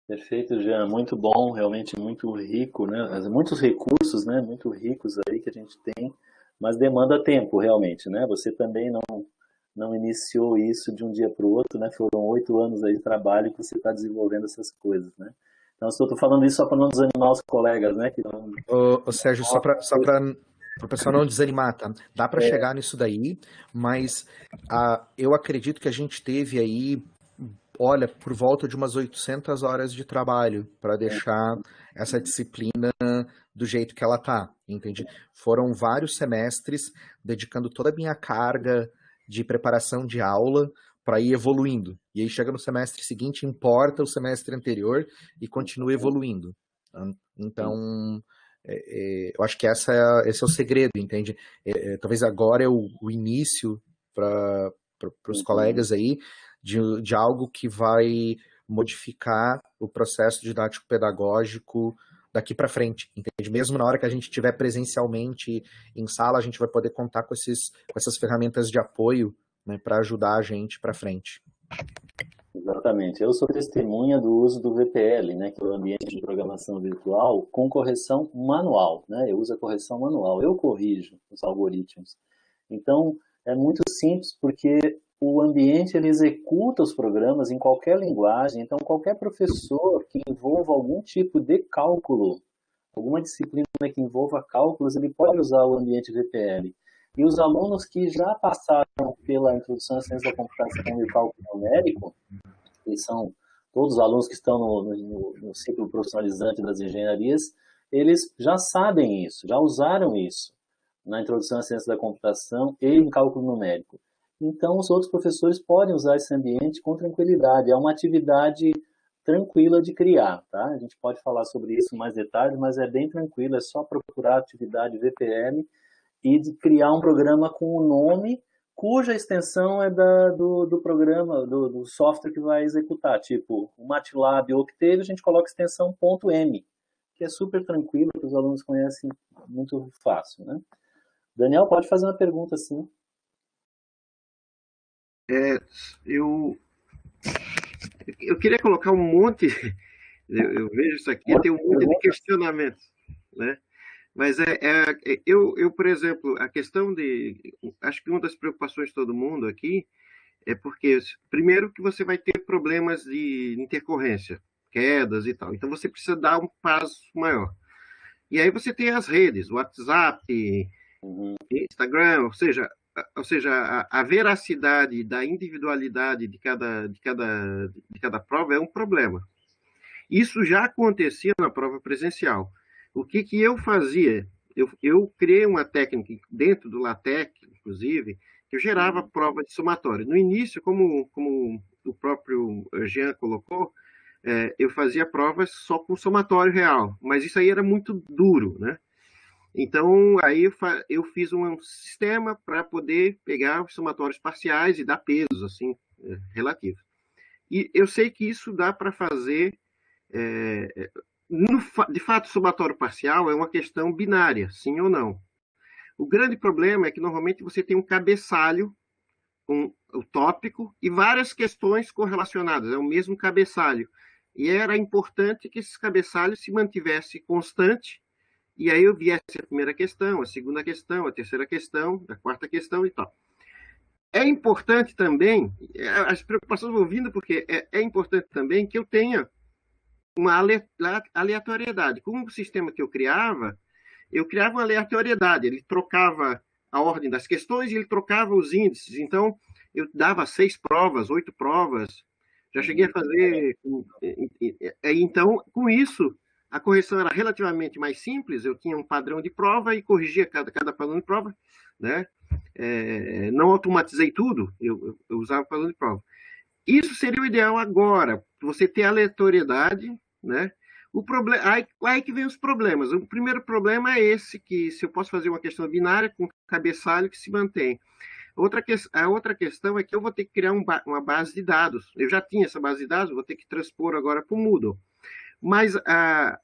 Perfeito, Jean. Muito bom, realmente muito rico, né? Muitos recursos, né? Muito ricos aí que a gente tem, mas demanda tempo, realmente, né? Você também não iniciou isso de um dia para o outro, né? Foram 8 anos aí de trabalho que você está desenvolvendo essas coisas, né? Então, estou falando isso só para não desanimar os colegas, né? Sérgio, só para o pessoal não desanimar, tá? Dá para chegar nisso daí, mas eu acredito que a gente teve aí, olha, por volta de umas 800 horas de trabalho para deixar essa disciplina do jeito que ela tá, entende? Foram vários semestres dedicando toda a minha carga de preparação de aula para ir evoluindo. E aí chega no semestre seguinte, importa o semestre anterior e continua evoluindo. Então, eu acho que esse é o segredo, entende? Talvez agora é o início os colegas aí, de algo que vai modificar o processo didático-pedagógico daqui para frente, entende? Mesmo na hora que a gente estiver presencialmente em sala, a gente vai poder contar com essas ferramentas de apoio, né, para ajudar a gente para frente. Exatamente. Eu sou testemunha do uso do VPL, né, que é o ambiente de programação virtual, com correção manual, né? Eu uso a correção manual, eu corrijo os algoritmos. Então, é muito simples, porque o ambiente ele executa os programas em qualquer linguagem, então qualquer professor que envolva algum tipo de cálculo, alguma disciplina que envolva cálculos, ele pode usar o ambiente VPL. E os alunos que já passaram pela introdução à ciência da computação e cálculo numérico, que são todos os alunos que estão no ciclo profissionalizante das engenharias, eles já sabem isso, já usaram isso na introdução à ciência da computação e em cálculo numérico. Então, os outros professores podem usar esse ambiente com tranquilidade. É uma atividade tranquila de criar, tá? A gente pode falar sobre isso em mais detalhes, mas é bem tranquilo, é só procurar a atividade VPL e de criar um programa com um nome cuja extensão é do programa, do software que vai executar. Tipo, o MATLAB Octave, a gente coloca a extensão .m, que é super tranquilo, que os alunos conhecem muito fácil, né? Daniel, pode fazer uma pergunta, sim. Eu queria colocar um monte, eu vejo isso aqui, tem um monte de questionamentos, né? Mas eu, por exemplo, a questão acho que uma das preocupações de todo mundo aqui é porque, primeiro, que você vai ter problemas de intercorrência, quedas e tal, então você precisa dar um passo maior. E aí você tem as redes, WhatsApp, Instagram, ou seja, a veracidade da individualidade de cada prova é um problema. Isso já acontecia na prova presencial. O que eu fazia? Eu criei uma técnica dentro do LaTeX, inclusive, que eu gerava prova de somatório. No início, como o próprio Jean colocou, eu fazia provas só com somatório real, mas isso aí era muito duro, né? Então, aí eu fiz um sistema para poder pegar os somatórios parciais e dar pesos, assim, relativos. E eu sei que isso dá para fazer... de fato, o somatório parcial é uma questão binária, sim ou não. O grande problema é que, normalmente, você tem um cabeçalho com o tópico e várias questões correlacionadas, é o mesmo cabeçalho. E era importante que esses cabeçalhos se mantivessem constante. E aí eu viesse a primeira questão, a segunda questão, a terceira questão, a quarta questão e tal. É importante também, as preocupações vão vindo porque é importante também que eu tenha uma aleatoriedade. Como o sistema que eu criava uma aleatoriedade. Ele trocava a ordem das questões e ele trocava os índices. Então, eu dava 6 provas, 8 provas. Já cheguei a fazer... Então, com isso... A correção era relativamente mais simples, eu tinha um padrão de prova e corrigia cada padrão de prova, né? Não automatizei tudo, eu usava o padrão de prova. Isso seria o ideal agora, você ter aleatoriedade, né? O problema, aí que vem os problemas. O primeiro problema é esse, que se eu posso fazer uma questão binária com cabeçalho que se mantém. A outra questão é que eu vou ter que criar uma base de dados. Eu já tinha essa base de dados, vou ter que transpor agora para o Moodle. Mas a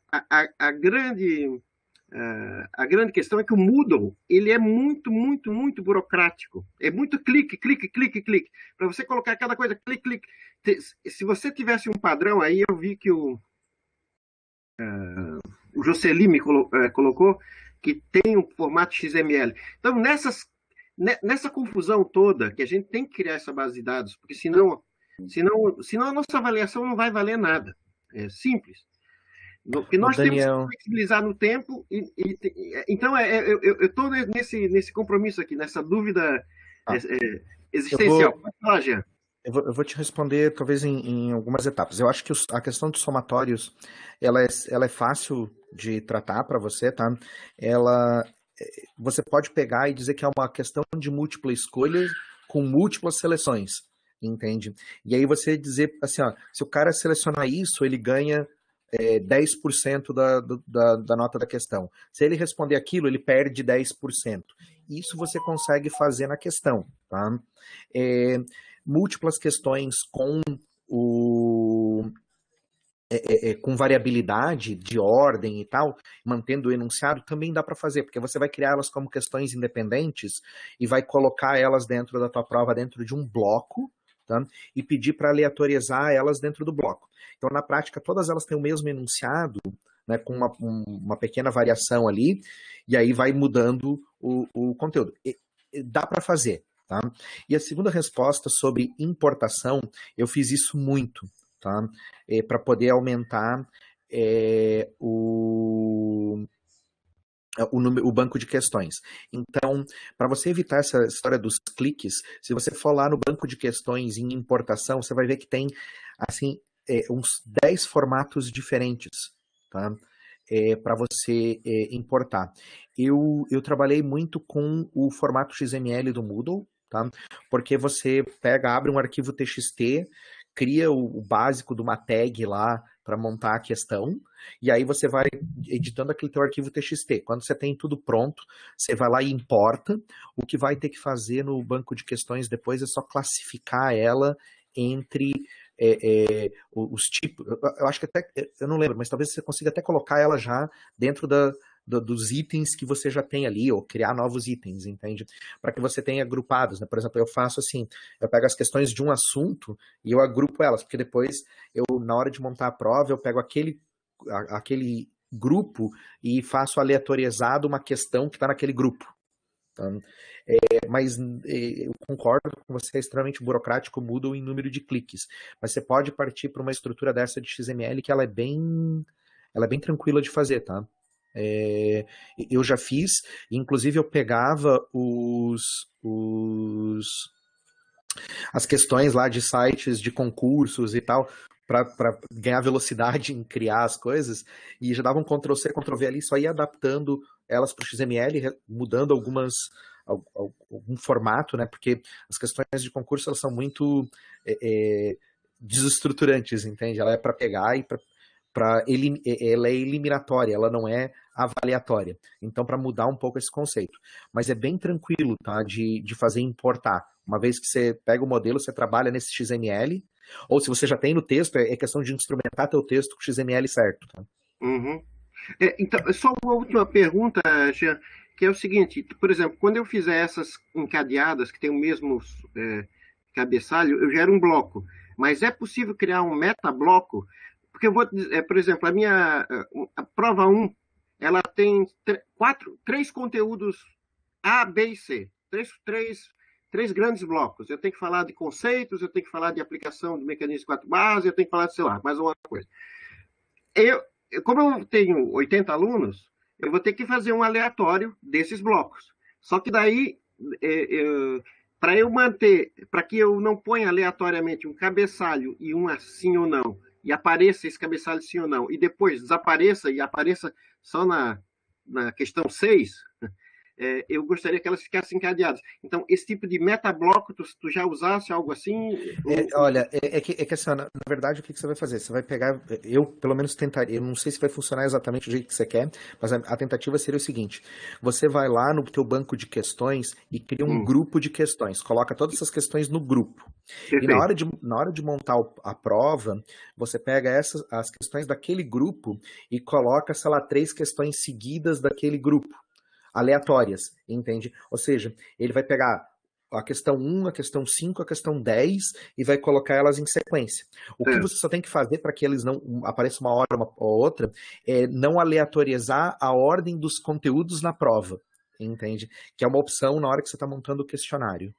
grande questão é que o Moodle ele é muito, muito, muito burocrático. É muito clique. Para você colocar cada coisa, clique. Se você tivesse um padrão, aí eu vi que o Jocely me colocou que tem um formato XML. Então, nessa confusão toda, que a gente tem que criar essa base de dados, porque senão a nossa avaliação não vai valer nada. É simples. Porque nós temos que flexibilizar no tempo. Então, eu estou nesse compromisso aqui, nessa dúvida existencial. Eu vou te responder, talvez, em algumas etapas. Eu acho que a questão dos somatórios, ela é fácil de tratar para você, tá? Você pode pegar e dizer que é uma questão de múltipla escolha com múltiplas seleções, entende? E aí você dizer assim, ó, se o cara selecionar isso, ele ganha 10% da nota da questão. Se ele responder aquilo, ele perde 10%. isso você consegue fazer na questão, tá? Múltiplas questões com com variabilidade de ordem e tal, mantendo o enunciado, também dá para fazer, porque você vai criar elas como questões independentes e vai colocar elas dentro da tua prova, dentro de um bloco, tá? E pedir para aleatorizar elas dentro do bloco. Então, na prática, todas elas têm o mesmo enunciado, né, com uma pequena variação ali, e aí vai mudando o conteúdo. Dá para fazer, tá? E a segunda resposta sobre importação, eu fiz isso muito, tá? Para poder aumentar o banco de questões. Então, para você evitar essa história dos cliques, se você for lá no banco de questões em importação, você vai ver que tem assim, uns 10 formatos diferentes, tá? Para você importar. Eu trabalhei muito com o formato XML do Moodle, tá? Porque você abre um arquivo TXT, cria o básico de uma tag lá para montar a questão, e aí você vai editando aquele teu arquivo TXT. Quando você tem tudo pronto, você vai lá e importa. O que vai ter que fazer no banco de questões depois é só classificar ela entre os tipos. Eu acho que até, eu não lembro, mas talvez você consiga até colocar ela já dentro dos itens que você já tem ali, ou criar novos itens, entende? Para que você tenha agrupados, né? Por exemplo, eu faço assim, eu pego as questões de um assunto e eu agrupo elas, porque depois, na hora de montar a prova, eu pego aquele grupo e faço aleatorizado uma questão que está naquele grupo. Tá? Mas eu concordo com você, é extremamente burocrático, muda em número de cliques. Mas você pode partir para uma estrutura dessa de XML que ela é bem tranquila de fazer, tá? Eu já fiz, inclusive eu pegava as questões lá de sites de concursos e tal, para ganhar velocidade em criar as coisas, e já dava um Ctrl+C, Ctrl+V ali, só ia adaptando elas para o XML, mudando algum formato, né? Porque as questões de concurso elas são muito desestruturantes, entende? Ela é para pegar e ela é eliminatória, ela não é avaliatória. Então, para mudar um pouco esse conceito. Mas é bem tranquilo, tá? De fazer importar. Uma vez que você pega o modelo, você trabalha nesse XML, ou se você já tem no texto, é questão de instrumentar teu texto com o XML certo, tá? Uhum. Então, só uma última pergunta, Jean, que é o seguinte, por exemplo, quando eu fizer essas encadeadas, que tem o mesmo cabeçalho, eu gero um bloco. Mas é possível criar um metabloco? Porque eu vou dizer, por exemplo, a prova 1, ela tem 3 conteúdos A, B e C. Três grandes blocos. Eu tenho que falar de conceitos, eu tenho que falar de aplicação do mecanismo de 4 bases, eu tenho que falar de, sei lá, mais uma coisa. Como eu tenho 80 alunos, eu vou ter que fazer um aleatório desses blocos. Só que daí, para que eu não ponha aleatoriamente um cabeçalho e um sim ou não, e apareça esse cabeçalho sim ou não, e depois desapareça e apareça só na questão 6, eu gostaria que elas ficassem encadeadas. Então, esse tipo de metabloco, tu já usasse algo assim? Olha, que assim, na verdade, o que você vai fazer? Você vai pegar, eu pelo menos tentaria, eu não sei se vai funcionar exatamente do jeito que você quer, mas a tentativa seria o seguinte, você vai lá no teu banco de questões e cria um grupo de questões, coloca todas essas questões no grupo. Perfeito. E na hora de montar a prova, você pega as questões daquele grupo e coloca, sei lá, 3 questões seguidas daquele grupo. Aleatórias, entende? Ou seja, ele vai pegar a questão 1, a questão 5, a questão 10 e vai colocar elas em sequência. O que você só tem que fazer para que eles não apareçam uma hora ou outra é não aleatorizar a ordem dos conteúdos na prova, entende? Que é uma opção na hora que você está montando o questionário.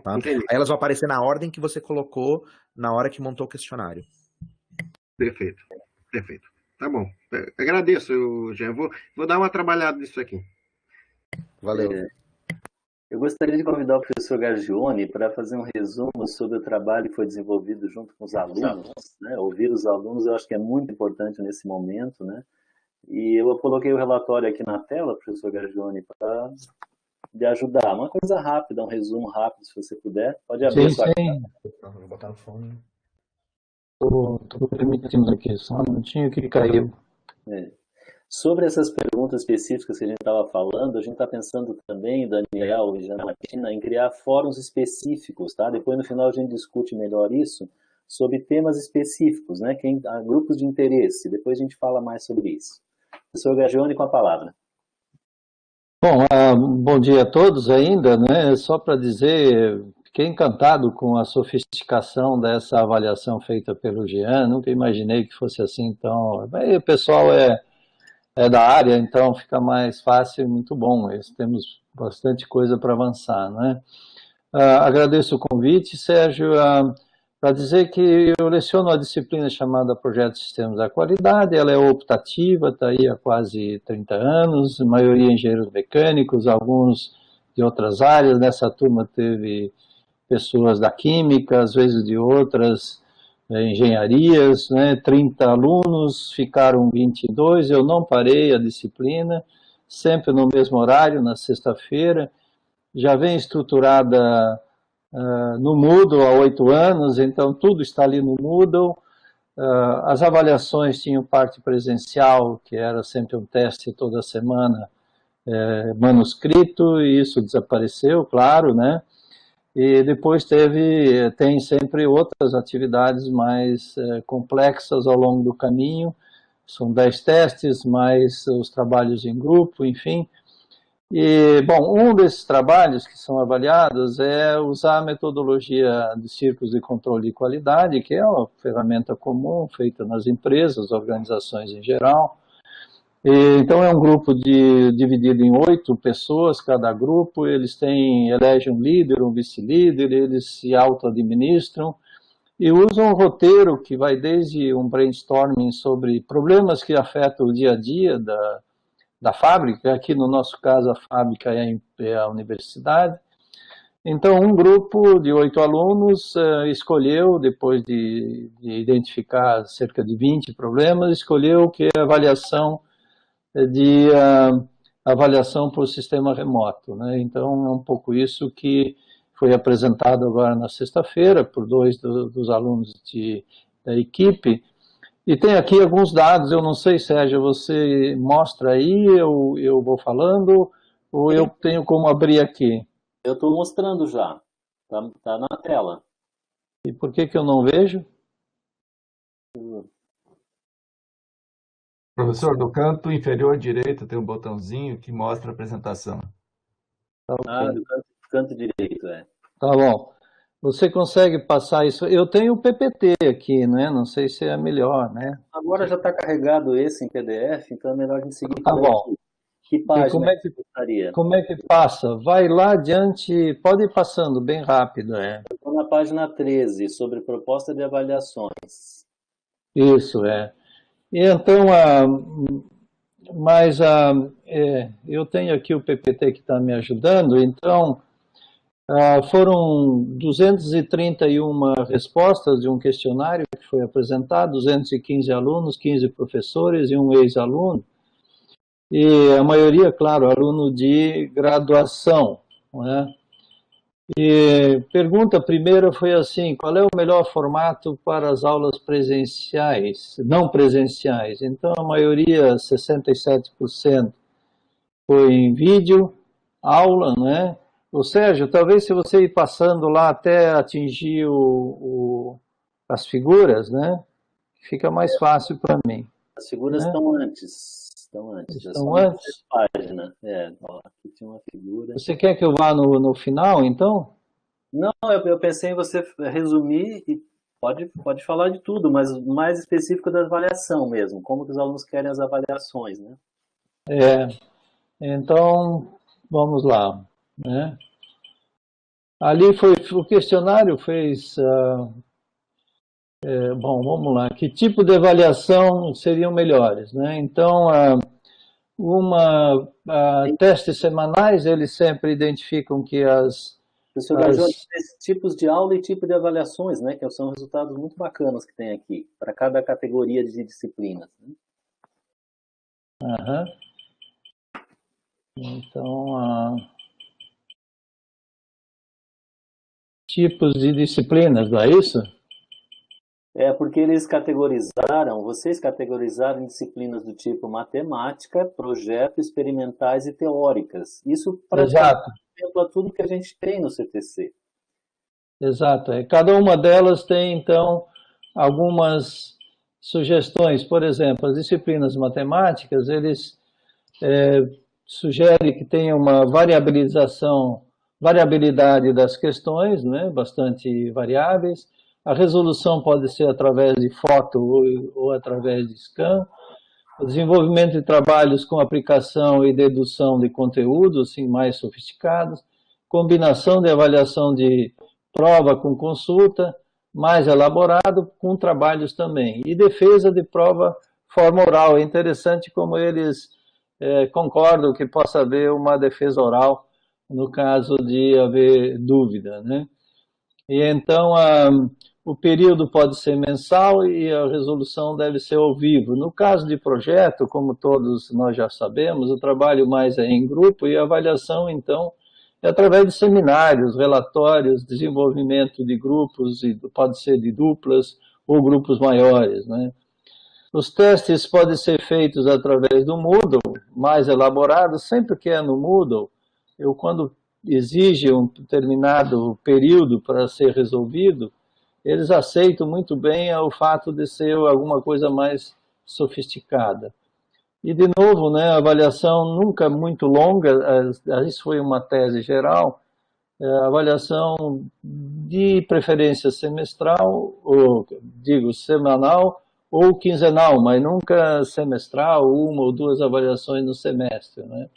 Tá? Aí elas vão aparecer na ordem que você colocou na hora que montou o questionário. Perfeito. Tá bom. Agradeço, Jean. Vou dar uma trabalhada nisso aqui. Valeu. Eu gostaria de convidar o professor Gargione para fazer um resumo sobre o trabalho que foi desenvolvido junto com os alunos. Né? Ouvir os alunos eu acho que é muito importante nesse momento, né? E eu coloquei o relatório aqui na tela, professor Gargione, para de ajudar. Uma coisa rápida, um resumo rápido, se você puder. Pode abrir a sua câmera. Vou botar no fone. Estou permitindo aqui, só um minutinho que caiu. Sobre essas perguntas específicas que a gente estava falando, a gente está pensando também, Daniel e Janatina, em criar fóruns específicos, tá? Depois, no final, a gente discute melhor isso, sobre temas específicos, né? Grupos de interesse. Depois a gente fala mais sobre isso. Professor Gagione, com a palavra. Bom, bom dia a todos ainda, né? Só para dizer, fiquei encantado com a sofisticação dessa avaliação feita pelo Jean, nunca imaginei que fosse assim, então, o pessoal é da área, então fica mais fácil e muito bom, temos bastante coisa para avançar, né? Agradeço o convite, Sérgio, para dizer que eu leciono a disciplina chamada Projeto de Sistemas da Qualidade, ela é optativa, está aí há quase 30 anos, a maioria engenheiros mecânicos, alguns de outras áreas, nessa turma teve pessoas da química, às vezes de outras engenharias, né? 30 alunos, ficaram 22, eu não parei a disciplina, sempre no mesmo horário, na sexta-feira, já vem estruturada no Moodle há 8 anos, então tudo está ali no Moodle. As avaliações tinham parte presencial, que era sempre um teste toda semana, manuscrito, e isso desapareceu, claro, né? E depois tem sempre outras atividades mais complexas ao longo do caminho, são 10 testes, mais os trabalhos em grupo, enfim. E, bom, um desses trabalhos que são avaliados é usar a metodologia de círculos de controle de qualidade, que é uma ferramenta comum feita nas empresas, organizações em geral. E, então, é um grupo dividido em 8 pessoas, cada grupo, eles elegem um líder, um vice-líder, eles se auto-administram e usam um roteiro que vai desde um brainstorming sobre problemas que afetam o dia a dia da fábrica, aqui no nosso caso a fábrica é a universidade. Então, um grupo de 8 alunos escolheu, depois de identificar cerca de 20 problemas, escolheu que a avaliação avaliação por sistema remoto, né? Então, é um pouco isso que foi apresentado agora na sexta-feira por 2 dos alunos da equipe. E tem aqui alguns dados, eu não sei, Sérgio, você mostra aí, eu vou falando, ou eu tenho como abrir aqui? Eu estou mostrando já, tá na tela. E por que eu não vejo? Professor, do canto inferior direito tem um botãozinho que mostra a apresentação. Tá, okay. Do canto direito, Tá bom. Você consegue passar isso? Eu tenho o PPT aqui, né? Não sei se é melhor, né? Agora já está carregado esse em PDF, então é melhor a gente seguir. Tá bom. Que página você gostaria? Como é que passa? Vai lá adiante, pode ir passando bem rápido. Estou na página 13, sobre proposta de avaliações. Isso, E então, eu tenho aqui o PPT que está me ajudando, então... foram 231 respostas de um questionário que foi apresentado, 215 alunos, 15 professores e um ex-aluno. E a maioria, claro, aluno de graduação, né? E pergunta primeira foi assim, qual é o melhor formato para as aulas presenciais, não presenciais? Então, a maioria, 67%, foi em vídeo, aula, né? O Sérgio, talvez se você ir passando lá até atingir as figuras, né? Fica mais fácil para mim. As figuras estão antes. Estão antes? Página. Aqui tinha uma figura. Você quer que eu vá no final, então? Não, eu pensei em você resumir e pode falar de tudo, mas mais específico da avaliação mesmo. Como que os alunos querem as avaliações, né? Então, vamos lá. Né? Ali o questionário fez, bom, vamos lá, que tipo de avaliação seriam melhores, né? Então, testes semanais, eles sempre identificam que Professor Gagione, tipos de aula e tipo de avaliações, né? Que são resultados muito bacanas que tem aqui, para cada categoria de disciplinas. Né? Então, tipos de disciplinas, não é isso? É porque eles categorizaram, vocês categorizaram em disciplinas do tipo matemática, projeto, experimentais e teóricas. Isso contempla tudo que a gente tem no CTC. Exato. Cada uma delas tem, então, algumas sugestões. Por exemplo, as disciplinas matemáticas, eles sugerem que tenha uma variabilidade das questões, né, bastante variáveis. A resolução pode ser através de foto ou através de scan. O desenvolvimento de trabalhos com aplicação e dedução de conteúdos assim, mais sofisticados. Combinação de avaliação de prova com consulta, mais elaborado, com trabalhos também. E defesa de prova forma oral. É interessante como eles concordam que possa haver uma defesa oral no caso de haver dúvida, né? E então o período pode ser mensal e a resolução deve ser ao vivo. No caso de projeto, como todos nós já sabemos, o trabalho mais é em grupo e a avaliação, então, é através de seminários, relatórios, desenvolvimento de grupos, pode ser de duplas ou grupos maiores, né? Os testes podem ser feitos através do Moodle, mais elaborados, sempre que é no Moodle. Quando exige um determinado período para ser resolvido, eles aceitam muito bem o fato de ser alguma coisa mais sofisticada. E, de novo, né, a avaliação nunca muito longa, isso foi uma tese geral, a avaliação de preferência semestral, ou digo semanal, ou quinzenal, mas nunca semestral, uma ou duas avaliações no semestre, né?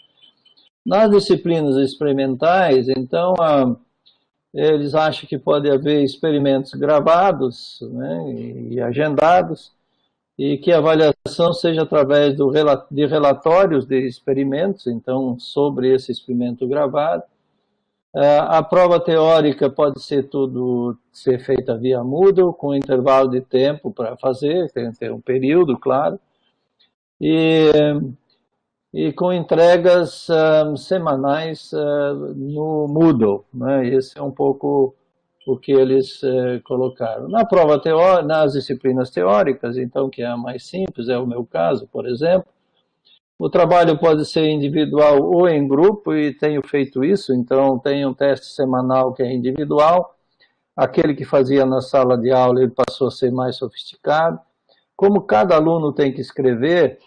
Nas disciplinas experimentais, então, eles acham que pode haver experimentos gravados, né, e agendados, e que a avaliação seja através de relatórios de experimentos, então, sobre esse experimento gravado. A prova teórica pode ser feita via Moodle, com intervalo de tempo para fazer, tem que ter um período, claro, e com entregas semanais no Moodle, né? Esse é um pouco o que eles colocaram. Na prova teórica, nas disciplinas teóricas, então, que é a mais simples, é o meu caso, por exemplo, o trabalho pode ser individual ou em grupo, e tenho feito isso, então tem um teste semanal que é individual, aquele que fazia na sala de aula ele passou a ser mais sofisticado. Como cada aluno tem que escrever,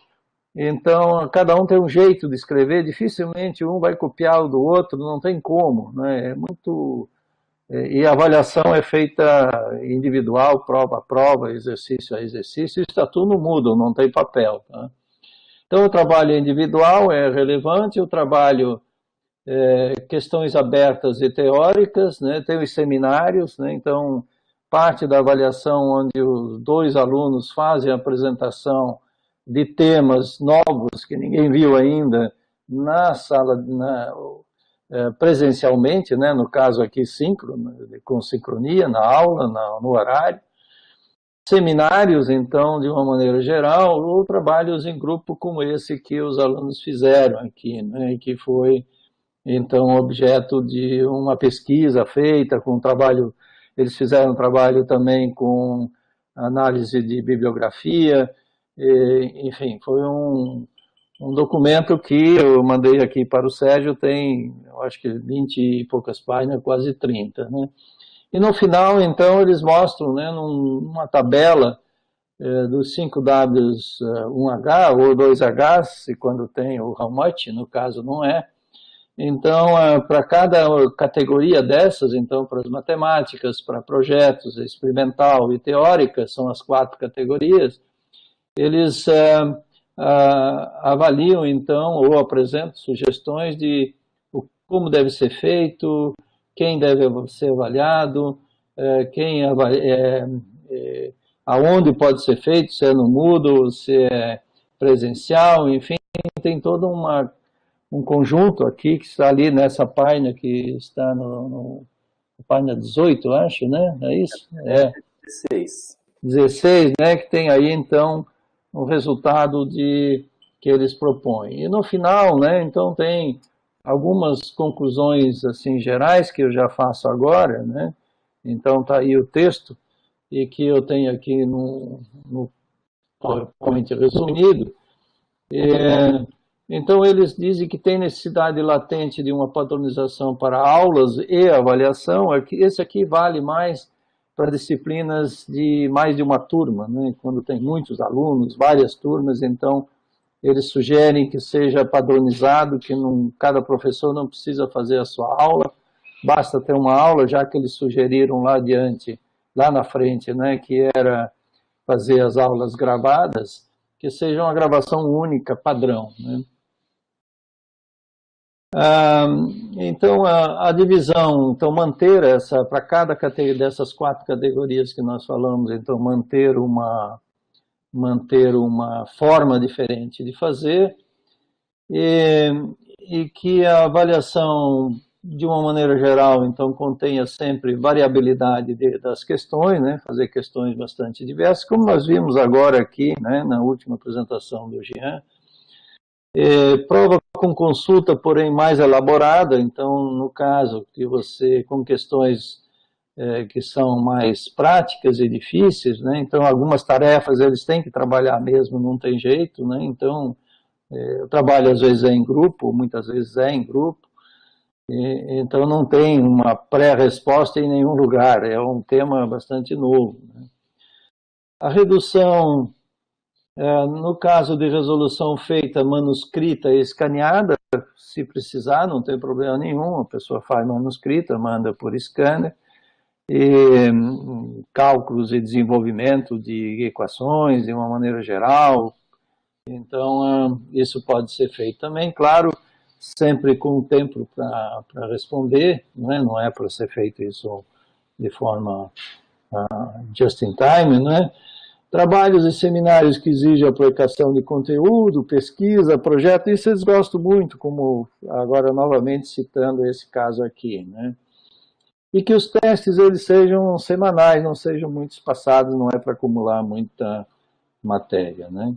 então cada um tem um jeito de escrever, dificilmente um vai copiar o do outro, não tem como, né? E a avaliação é feita individual, prova a prova, exercício a exercício, está tudo no Moodle, não tem papel, tá? Então, o trabalho individual é relevante, o trabalho, questões abertas e teóricas, né? Tem os seminários, né? Então, parte da avaliação onde os dois alunos fazem a apresentação de temas novos que ninguém viu ainda na sala, presencialmente, né? No caso aqui, com sincronia, na aula, no horário. Seminários, então, de uma maneira geral, ou trabalhos em grupo como esse que os alunos fizeram aqui, né, que foi, então, objeto de uma pesquisa feita com trabalho, eles fizeram um trabalho também com análise de bibliografia, enfim, foi um documento que eu mandei aqui para o Sérgio, tem, eu acho que 20 e poucas páginas, quase 30, né? E no final, então, eles mostram, né, numa tabela dos 5Ws 1H ou 2Hs, e quando tem o how much, no caso não é. Então, para cada categoria dessas, então, para as matemáticas, para projetos, experimental e teórica, são as 4 categorias, eles avaliam, então, ou apresentam sugestões de como deve ser feito, quem deve ser avaliado, aonde pode ser feito, se é no Moodle, se é presencial, enfim, tem todo um conjunto aqui que está ali nessa página que está na página 18, acho, né? É isso? 16, né? Que tem aí, então, o resultado que eles propõem. E no final, né? Então tem algumas conclusões assim gerais que eu já faço agora, né? Então tá aí o texto. e que eu tenho aqui no PowerPoint resumido. Então, eles dizem que tem necessidade latente de uma padronização para aulas e avaliação. Esse aqui vale mais para disciplinas de mais de uma turma, né? Quando tem muitos alunos, várias turmas, então eles sugerem que seja padronizado, que cada professor não precisa fazer a sua aula, basta ter uma aula, já que eles sugeriram lá na frente, né, que era fazer as aulas gravadas, que seja uma gravação única, padrão, né? Então, a divisão, então, manter para cada categoria dessas 4 categorias que nós falamos, então, manter uma forma diferente de fazer, e que a avaliação, de uma maneira geral, então, contenha sempre variabilidade das questões, né, fazer questões bastante diversas, como nós vimos agora aqui, né, na última apresentação do Jean. Prova com consulta, porém mais elaborada, então, no caso que você, com questões que são mais práticas e difíceis, né, então algumas tarefas eles têm que trabalhar mesmo, não tem jeito, né, então o trabalho às vezes é em grupo, muitas vezes é em grupo, então não tem uma pré-resposta em nenhum lugar, é um tema bastante novo, né. A redução, no caso de resolução feita manuscrita e escaneada, se precisar, não tem problema nenhum, a pessoa faz manuscrita, manda por scanner, e cálculos e desenvolvimento de equações de uma maneira geral, então isso pode ser feito também, claro, sempre com tempo para responder, não é para ser feito isso de forma just in time, né? Trabalhos e seminários que exigem aplicação de conteúdo, pesquisa, projeto, isso eles gostam muito, como agora novamente citando esse caso aqui, né? E que os testes eles sejam semanais, não sejam muito espaçados, não é para acumular muita matéria, né?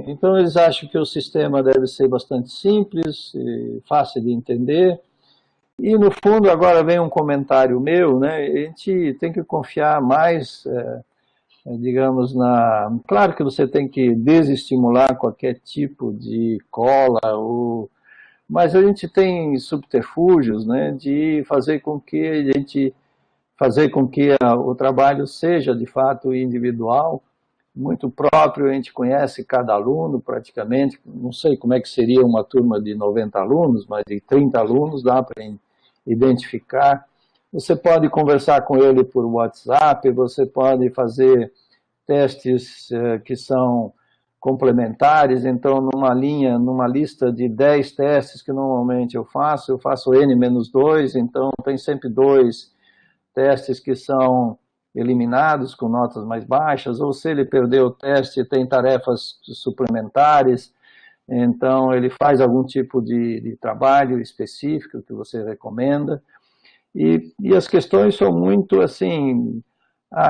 Então eles acham que o sistema deve ser bastante simples, fácil de entender. E, no fundo, agora vem um comentário meu, né? A gente tem que confiar mais, digamos, Claro que você tem que desestimular qualquer tipo de cola, mas a gente tem subterfúgios, né? De fazer com que o trabalho seja, de fato, individual, muito próprio, a gente conhece cada aluno praticamente, não sei como é que seria uma turma de 90 alunos, mas de 30 alunos dá para identificar. Você pode conversar com ele por WhatsApp, você pode fazer testes que são complementares, então numa lista de 10 testes que normalmente eu faço N-2, então tem sempre 2 testes que são eliminados com notas mais baixas, ou se ele perdeu o teste, tem tarefas suplementares, então ele faz algum tipo de trabalho específico que você recomenda, e as questões são muito assim,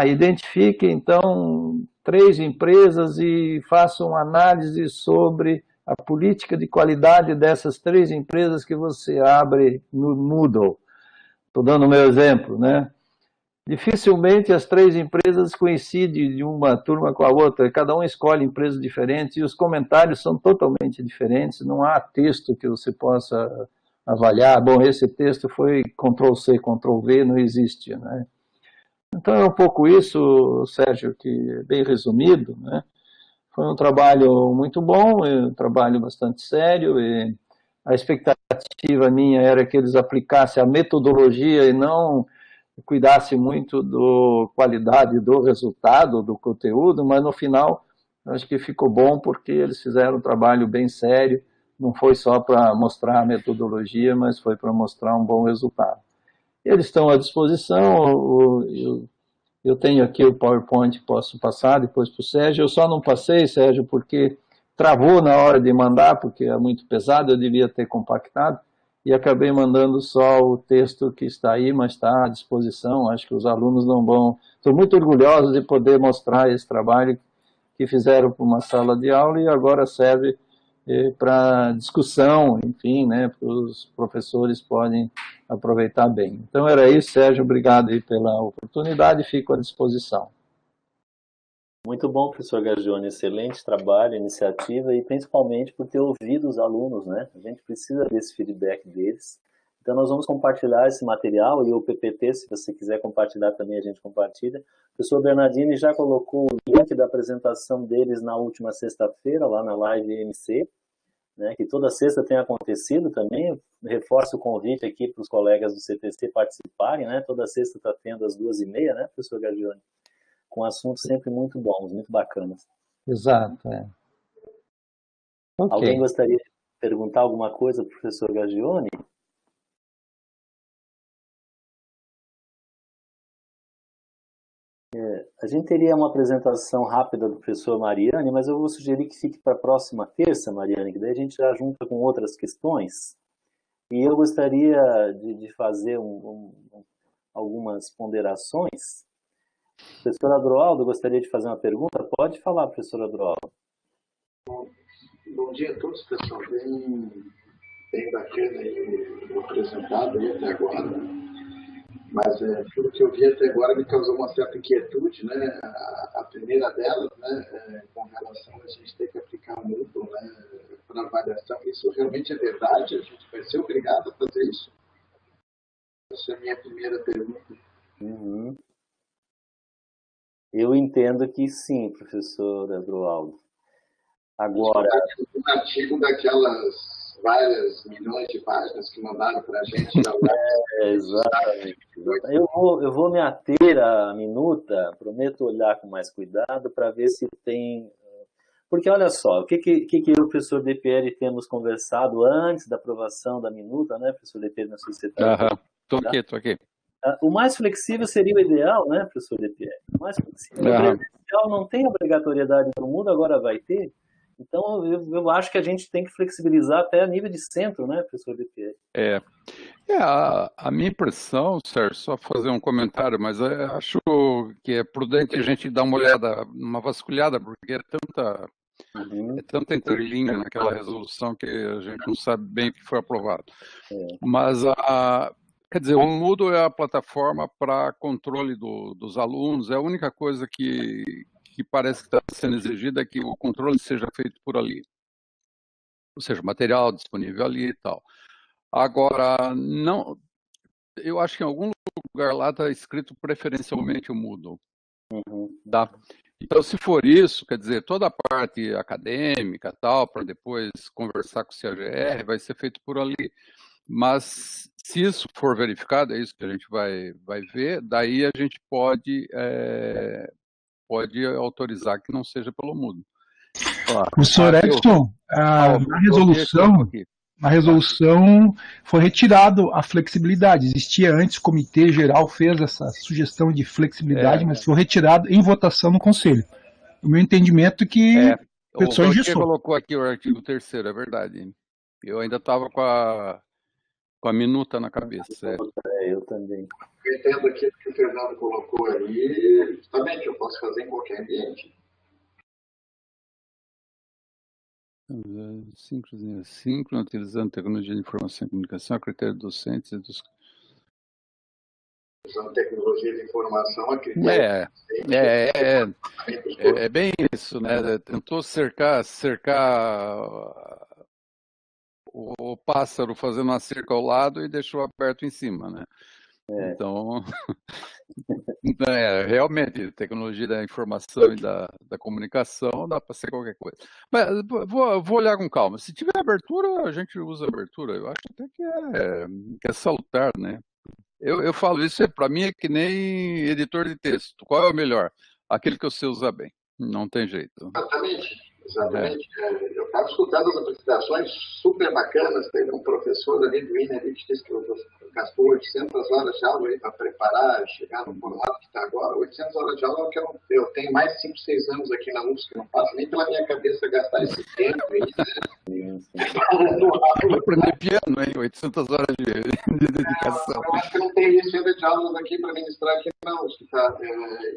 identifique então 3 empresas e faça uma análise sobre a política de qualidade dessas 3 empresas que você abre no Moodle. Estou dando o meu exemplo, né? Dificilmente as 3 empresas coincidem de uma turma com a outra, cada um escolhe empresas diferentes e os comentários são totalmente diferentes, não há texto que você possa avaliar, bom, esse texto foi Ctrl+C, Ctrl+V, não existe, né? Então é um pouco isso, Sérgio, que é bem resumido, né? Foi um trabalho muito bom, um trabalho bastante sério, e a expectativa minha era que eles aplicassem a metodologia e não cuidasse muito da qualidade do resultado, do conteúdo, mas no final acho que ficou bom porque eles fizeram um trabalho bem sério, não foi só para mostrar a metodologia, mas foi para mostrar um bom resultado. Eles estão à disposição, eu tenho aqui o PowerPoint, posso passar depois para o Sérgio, eu só não passei, Sérgio, porque travou na hora de mandar, porque é muito pesado, eu devia ter compactado, e acabei mandando só o texto que está aí, mas está à disposição, acho que os alunos não vão... Estou muito orgulhoso de poder mostrar esse trabalho que fizeram para uma sala de aula e agora serve para discussão, enfim, né, os professores podem aproveitar bem. Então era isso, Sérgio, obrigado aí pela oportunidade, fico à disposição. Muito bom, professor Gagione, excelente trabalho, iniciativa e principalmente por ter ouvido os alunos, né? A gente precisa desse feedback deles. Então nós vamos compartilhar esse material e o PPT, se você quiser compartilhar também, a gente compartilha. O professor Bernardini já colocou o link da apresentação deles na última sexta-feira, lá na live MC, né, que toda sexta tem acontecido também. Reforço o convite aqui para os colegas do CTC participarem, né? Toda sexta está tendo às 2h30, né, professor Gagione? Com assuntos sempre muito bons, muito bacanas. Exato, Okay. Alguém gostaria de perguntar alguma coisa para o professor Gagione? A gente teria uma apresentação rápida do professor Mariane, mas eu vou sugerir que fique para a próxima terça, Mariane, que daí a gente já junta com outras questões. E eu gostaria de fazer algumas ponderações. Professor Adroaldo, gostaria de fazer uma pergunta? Pode falar, professor Adroaldo. Bom dia a todos, pessoal. Bem bacana aí apresentado aí até agora. Mas tudo que eu vi até agora me causou uma certa inquietude, né? A primeira delas, né, com relação a gente ter que aplicar um Moodle, né, para avaliação. Isso realmente é verdade? A gente vai ser obrigado a fazer isso? Essa é a minha primeira pergunta. Uhum. Eu entendo que sim, professor Adroaldo. Agora... Um artigo daquelas várias milhões de páginas que mandaram para a gente. Exatamente. Eu vou me ater à minuta, prometo olhar com mais cuidado para ver se tem... Porque olha só, o que eu e o professor Depieri temos conversado antes da aprovação da minuta, né, professor Depieri, na sociedade? Estou aqui. O mais flexível seria o ideal, né, professor Depieri? O mais flexível. O presencial não tem obrigatoriedade no mundo, agora vai ter. Então, eu acho que a gente tem que flexibilizar até a nível de centro, né, professor Depieri? A minha impressão, Sérgio, só fazer um comentário, mas eu acho que é prudente a gente dar uma olhada, uma vasculhada, porque é tanta entrelinha naquela resolução que a gente não sabe bem o que foi aprovado. Mas, quer dizer, o Moodle é a plataforma para controle dos alunos, é a única coisa que parece que está sendo exigida é que o controle seja feito por ali. Ou seja, material disponível ali e tal. Agora, não, eu acho que em algum lugar lá está escrito preferencialmente o Moodle. Tá? Então, se for isso, quer dizer, toda a parte acadêmica tal, para depois conversar com o CAGR, vai ser feito por ali. Mas, se isso for verificado, é isso que a gente vai ver, daí a gente pode autorizar que não seja pelo Moodle. Claro. Professor Edson, na resolução foi retirado a flexibilidade. Existia antes, o Comitê Geral fez essa sugestão de flexibilidade, mas foi retirado em votação no Conselho. O meu entendimento é que o Gautier colocou aqui o artigo 3º, é verdade. Eu ainda estava com a minuta na cabeça. Eu também. Eu entendo aquilo que o Fernando colocou ali, também que eu posso fazer em qualquer ambiente. Síncrono, utilizando tecnologia de informação e comunicação a critério dos docentes e dos... Usando tecnologia de informação a critério é bem isso, né? Tentou cercar o pássaro fazendo uma cerca ao lado e deixou aberto em cima, né? Então, realmente, tecnologia da informação e da comunicação dá para ser qualquer coisa. Mas vou olhar com calma. Se tiver abertura, a gente usa abertura. Eu acho até que é salutar, né? Eu falo isso, para mim é que nem editor de texto. Qual é o melhor? Aquele que você usa bem. Não tem jeito. Exatamente. Eu estava escutando as apresentações super bacanas. Teve um professor ali do INE ali que disse que gastou 800 horas de aula para preparar, chegar no formato que está agora. 800 horas de aula que eu tenho mais de 5, 6 anos aqui na UFSC, que não passa nem pela minha cabeça gastar esse tempo aí, né? Vou aprender piano, hein? 800 horas de dedicação. Eu acho que não tem isso ainda de aulas aqui para ministrar aqui na UFSC, tá?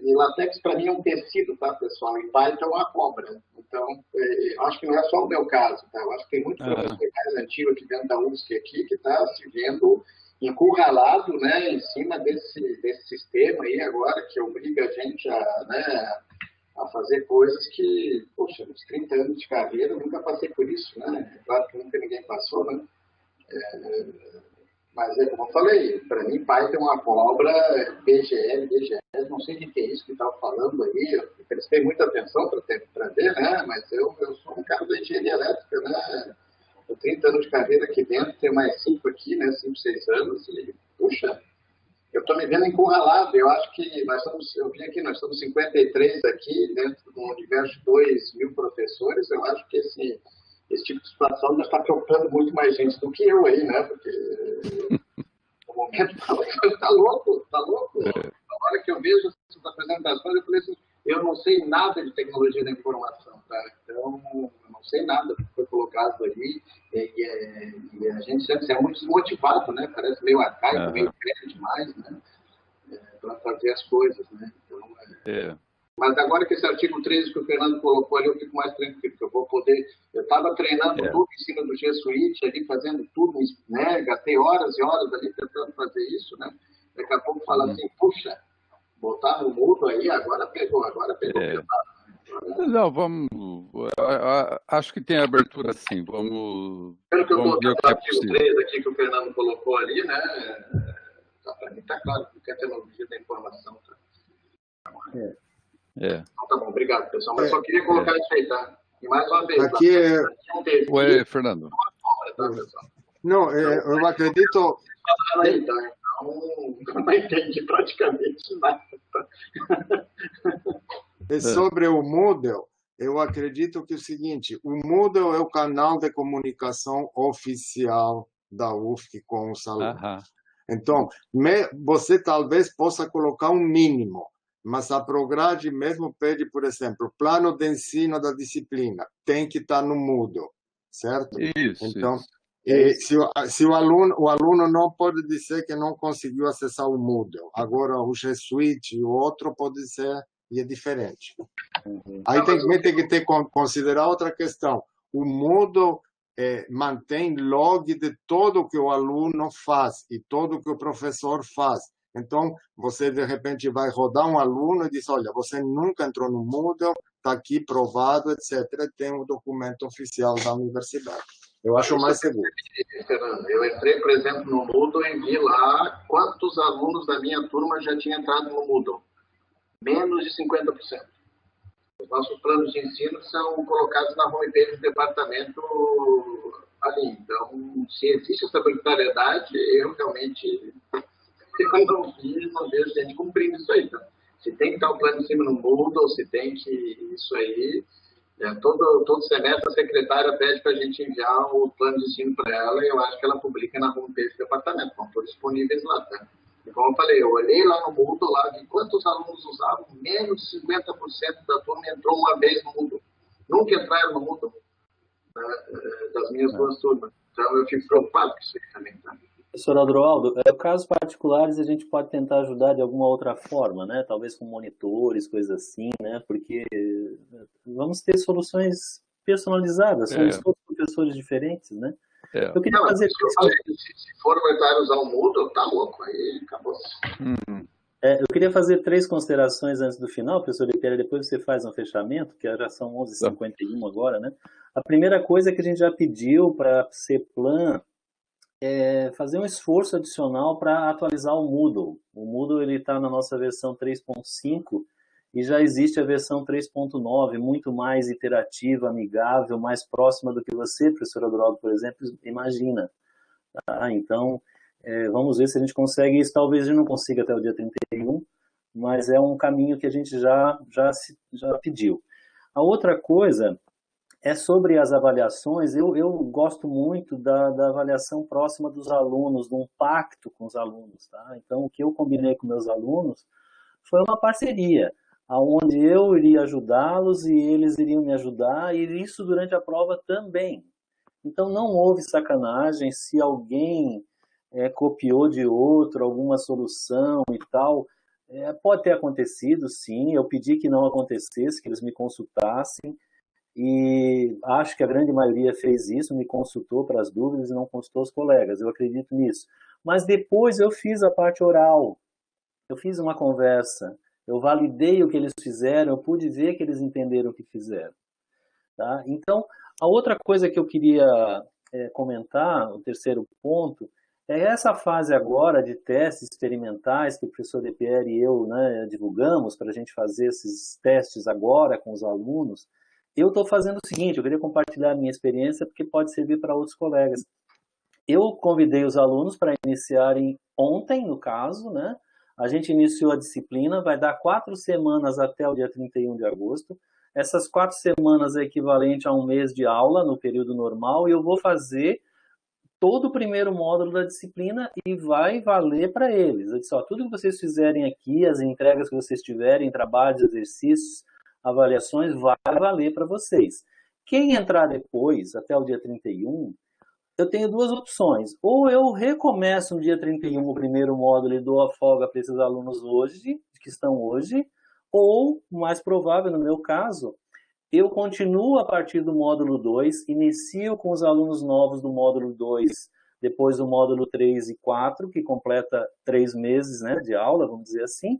E LaTeX para mim é um tecido, tá, pessoal? E Python é uma cobra. Então, acho que não é só o meu caso, tá? Eu acho que tem muito professor mais antigo aqui dentro da UFSC aqui que está se vendo encurralado, né, em cima desse sistema aí agora, que obriga a gente a fazer coisas que, poxa, uns 30 anos de carreira, eu nunca passei por isso, né? É claro que nunca ninguém passou, né? Mas é como eu falei, para mim, Python é uma cobra, BGS, não sei de que é isso que estava falando aí, eu prestei muita atenção para ver, né? Mas eu sou um cara da engenharia elétrica, né? Com 30 anos de carreira aqui dentro, tenho mais 5 aqui, né? 5, 6 anos, e, puxa, eu estou me vendo encurralado. Eu acho que eu vim aqui, nós estamos 53 aqui, dentro de um universo de 2.000 professores. Eu acho que esse tipo de situação já está preocupando muito mais gente do que eu aí, né? Porque no momento está louco. Na hora que eu vejo essas apresentações, eu falei assim, eu não sei nada de tecnologia da informação, tá? Então, eu não sei nada do que foi colocado ali, e a gente sempre é muito desmotivado, né? Parece meio arcaico, meio velho demais, né? Para fazer as coisas, né? Então, Mas agora que esse artigo 13 que o Fernando colocou ali, eu fico mais tranquilo, porque eu vou poder... Eu estava treinando tudo em cima do G Suite, ali, fazendo tudo, né? Gastei horas e horas ali tentando fazer isso, né? Daqui a pouco fala assim, puxa, botar no mudo aí, agora pegou pesado. Não, vamos... Acho que tem abertura sim, vamos... Pelo que eu coloquei no artigo 13 aqui que o Fernando colocou ali, né? Para mim está claro que é tecnologia da informação, tá? Então, tá bom, obrigado, pessoal. Mas só queria colocar isso aí, tá? E mais uma vez... Aqui Oi, Fernando. Não, eu acredito... Então, não entendi praticamente nada. Sobre o Moodle, eu acredito que é o seguinte, o Moodle é o canal de comunicação oficial da UFSC com os alunos. Então, você talvez possa colocar um mínimo, mas a Prograde mesmo pede, por exemplo, o plano de ensino da disciplina tem que estar no Moodle, certo? Isso. Então, se o aluno não pode dizer que não conseguiu acessar o Moodle, agora o G Suite e o outro pode ser e é diferente. Aí tem que considerar outra questão. O Moodle mantém log de tudo que o aluno faz e tudo que o professor faz. Então, você, de repente, vai rodar um aluno e diz, olha, você nunca entrou no Moodle, está aqui provado, etc. Tem um documento oficial da universidade. Eu acho mais seguro. Eu entrei, por exemplo, no Moodle e vi lá quantos alunos da minha turma já tinham entrado no Moodle. Menos de 50%. Os nossos planos de ensino são colocados na homepage do departamento ali. Então, se existe essa arbitrariedade, eu realmente não vejo gente cumprindo isso aí. Tá? Se tem que estar o plano de ensino no Moodle, se tem que isso aí... todo semestre a secretária pede para a gente enviar o plano de ensino para ela e eu acho que ela publica na homepage do departamento. Estão todos disponíveis lá, tá? E como eu falei, eu olhei lá no Moodle, lá de quantos alunos usavam, menos de 50% da turma entrou uma vez no Moodle. Nunca entraram no Moodle, das minhas duas turmas. Então eu fico preocupado com isso aí também, tá? Professor Adroaldo, casos particulares a gente pode tentar ajudar de alguma outra forma, né? Talvez com monitores, coisas assim, né? Porque vamos ter soluções personalizadas, somos todos professores diferentes, né? Eu queria fazer... Se for vai usar o Moodle, tá louco, aí acabou. Eu queria fazer 3 considerações antes do final, professor Lipeira, depois você faz um fechamento, que já são 11h51 agora, né? A primeira coisa é que a gente já pediu para a CEPLAN fazer um esforço adicional para atualizar o Moodle. O Moodle está na nossa versão 3.5 e já existe a versão 3.9, muito mais interativa, amigável, mais próxima do que você, professor Adroaldo, por exemplo, imagina. Tá? Então, vamos ver se a gente consegue isso. Talvez a gente não consiga até o dia 31, mas é um caminho que a gente já pediu. A outra coisa é sobre as avaliações. Eu gosto muito da avaliação próxima dos alunos, de um pacto com os alunos. Tá? Então, o que eu combinei com meus alunos foi uma parceria, onde eu iria ajudá-los e eles iriam me ajudar, e isso durante a prova também. Então, não houve sacanagem. Se alguém copiou de outro alguma solução e tal, pode ter acontecido, sim. Eu pedi que não acontecesse, que eles me consultassem. e acho que a grande maioria fez isso, me consultou para as dúvidas e não consultou os colegas, eu acredito nisso. Mas depois eu fiz a parte oral, eu fiz uma conversa, eu validei o que eles fizeram, eu pude ver que eles entenderam o que fizeram. Tá? Então, a outra coisa que eu queria comentar, o terceiro ponto, é essa fase agora de testes experimentais que o professor De Pierre e eu, né, divulgamos para a gente fazer esses testes agora com os alunos. Eu estou fazendo o seguinte, eu queria compartilhar a minha experiência porque pode servir para outros colegas. Eu convidei os alunos para iniciarem ontem, no caso, né? A gente iniciou a disciplina, vai dar 4 semanas até o dia 31 de agosto. Essas 4 semanas é equivalente a um mês de aula no período normal e eu vou fazer todo o primeiro módulo da disciplina e vai valer para eles. Eu disse, ó, tudo que vocês fizerem aqui, as entregas que vocês tiverem, trabalhos, exercícios, avaliações, vai valer para vocês. Quem entrar depois, até o dia 31, eu tenho 2 opções. Ou eu recomeço no dia 31 o primeiro módulo e dou a folga para esses alunos hoje, que estão hoje, ou, mais provável no meu caso, eu continuo a partir do módulo 2, inicio com os alunos novos do módulo 2, depois do módulo 3 e 4, que completa 3 meses, né, de aula, vamos dizer assim,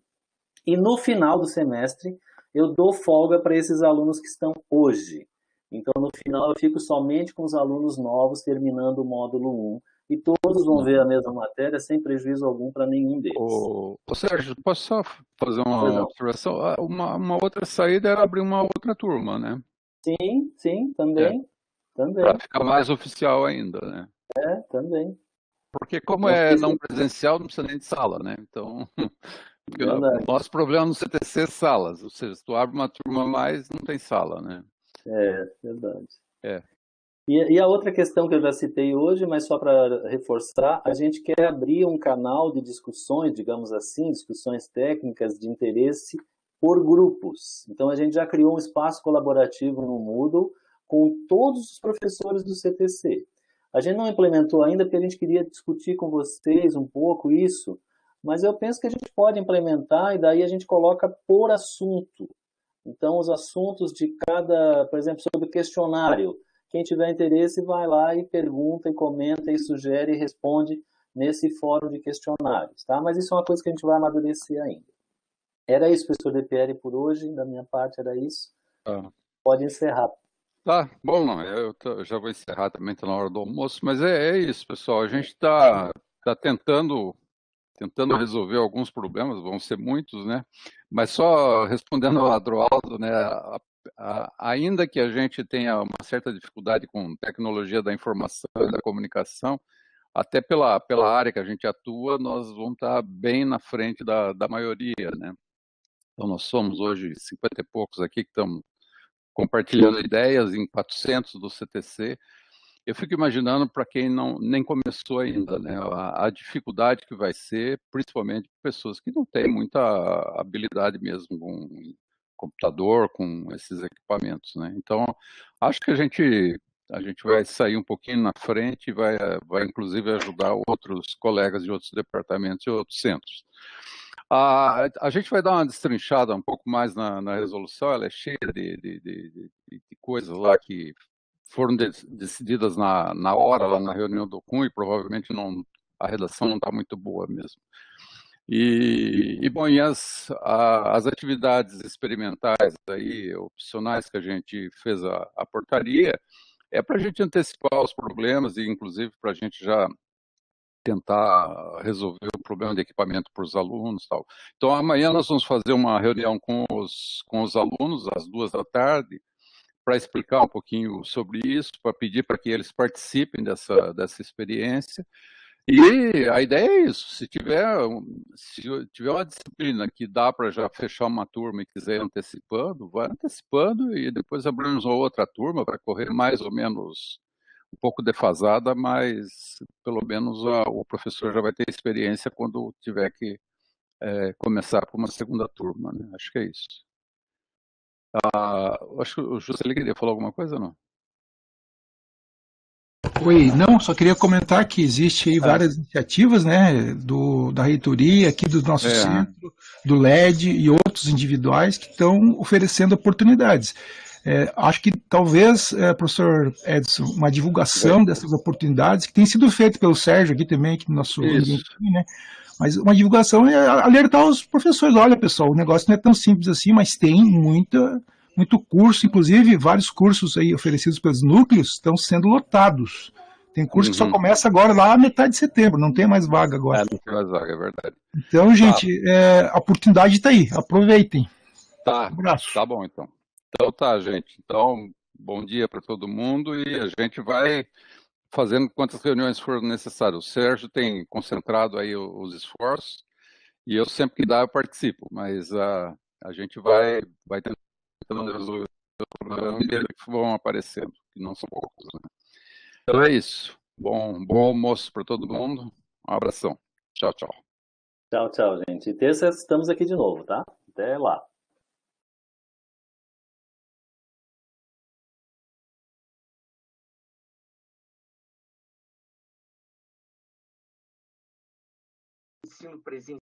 e no final do semestre eu dou folga para esses alunos que estão hoje. Então, no final, eu fico somente com os alunos novos, terminando o módulo 1, e todos vão ver a mesma matéria, sem prejuízo algum para nenhum deles. Ô, Sérgio, posso só fazer uma observação? Uma outra saída era abrir uma outra turma, né? Sim, também. Também. Para ficar mais oficial ainda, né? Também. Porque como é não presencial, não precisa nem de sala, né? Então, o nosso problema no CTC é salas. Ou seja, se tu abre uma turma a mais, não tem sala, né? Verdade. E a outra questão que eu já citei hoje, mas só para reforçar, a gente quer abrir um canal de discussões, digamos assim, discussões técnicas de interesse por grupos. Então, a gente já criou um espaço colaborativo no Moodle com todos os professores do CTC. A gente não implementou ainda porque a gente queria discutir com vocês um pouco isso, mas eu penso que a gente pode implementar e daí a gente coloca por assunto. Então, os assuntos de cada, por exemplo, sobre questionário, quem tiver interesse vai lá e pergunta, e comenta, e sugere, e responde nesse fórum de questionários, tá? Mas isso é uma coisa que a gente vai amadurecer ainda. Era isso, professor De Pierre, por hoje, da minha parte era isso. Pode encerrar. Tá, bom, não, eu já vou encerrar também, está na hora do almoço, mas é isso, pessoal, a gente está tentando resolver alguns problemas, vão ser muitos, né? Mas só respondendo ao Adroaldo, né? Ainda que a gente tenha uma certa dificuldade com tecnologia da informação e da comunicação, até pela área que a gente atua, nós vamos estar bem na frente da maioria, né? Então, nós somos hoje 50 e poucos aqui que estamos compartilhando ideias em 400 do CTC. Eu fico imaginando para quem nem começou ainda, né? A dificuldade que vai ser, principalmente pessoas que não têm muita habilidade mesmo com computador, com esses equipamentos, né? Então, acho que a gente vai sair um pouquinho na frente e vai inclusive ajudar outros colegas de outros departamentos e outros centros. A gente vai dar uma destrinchada um pouco mais na resolução, ela é cheia de coisas lá que foram decididas na hora, lá na reunião do CUN, e provavelmente a redação não está muito boa mesmo. Bom, e as atividades experimentais aí, opcionais que a gente fez a portaria, é para a gente antecipar os problemas e, inclusive, para a gente já tentar resolver o problema de equipamento para os alunos e tal. Então, amanhã nós vamos fazer uma reunião com os alunos, às 14h, para explicar um pouquinho sobre isso, para pedir para que eles participem dessa experiência. E a ideia é isso, se tiver uma disciplina que dá para já fechar uma turma e quiser ir antecipando, vai antecipando e depois abrimos uma outra turma para correr mais ou menos um pouco defasada, mas pelo menos o professor já vai ter experiência quando tiver que começar com uma segunda turma, né? Acho que é isso. Acho que o Juscelino queria falar alguma coisa, não? Oi, não, só queria comentar que existe aí várias iniciativas, né, da reitoria, aqui do nosso centro, do LED e outros individuais que estão oferecendo oportunidades. Acho que talvez, professor Edson, uma divulgação dessas oportunidades, que tem sido feito pelo Sérgio aqui também, aqui no nosso ambiente, né? Mas uma divulgação é alertar os professores. Olha, pessoal, o negócio não é tão simples assim, mas tem muito curso, inclusive vários cursos aí oferecidos pelos núcleos estão sendo lotados. Tem curso que só começa agora lá metade de setembro, não tem mais vaga agora. Não tem mais vaga, é verdade. Então, gente, a oportunidade está aí, aproveitem. Tá, um abraço. Tá bom, então. Então tá, gente. Então, bom dia para todo mundo e a gente vai fazendo quantas reuniões forem necessárias. O Sérgio tem concentrado aí os esforços e eu sempre que dá eu participo, mas a gente vai tentando resolver os problemas que vão aparecendo, que não são poucos, né? Então é isso. Bom almoço para todo mundo. Um abração. Tchau, tchau. Tchau, tchau, gente. E terça estamos aqui de novo, tá? Até lá. Ensino presencial.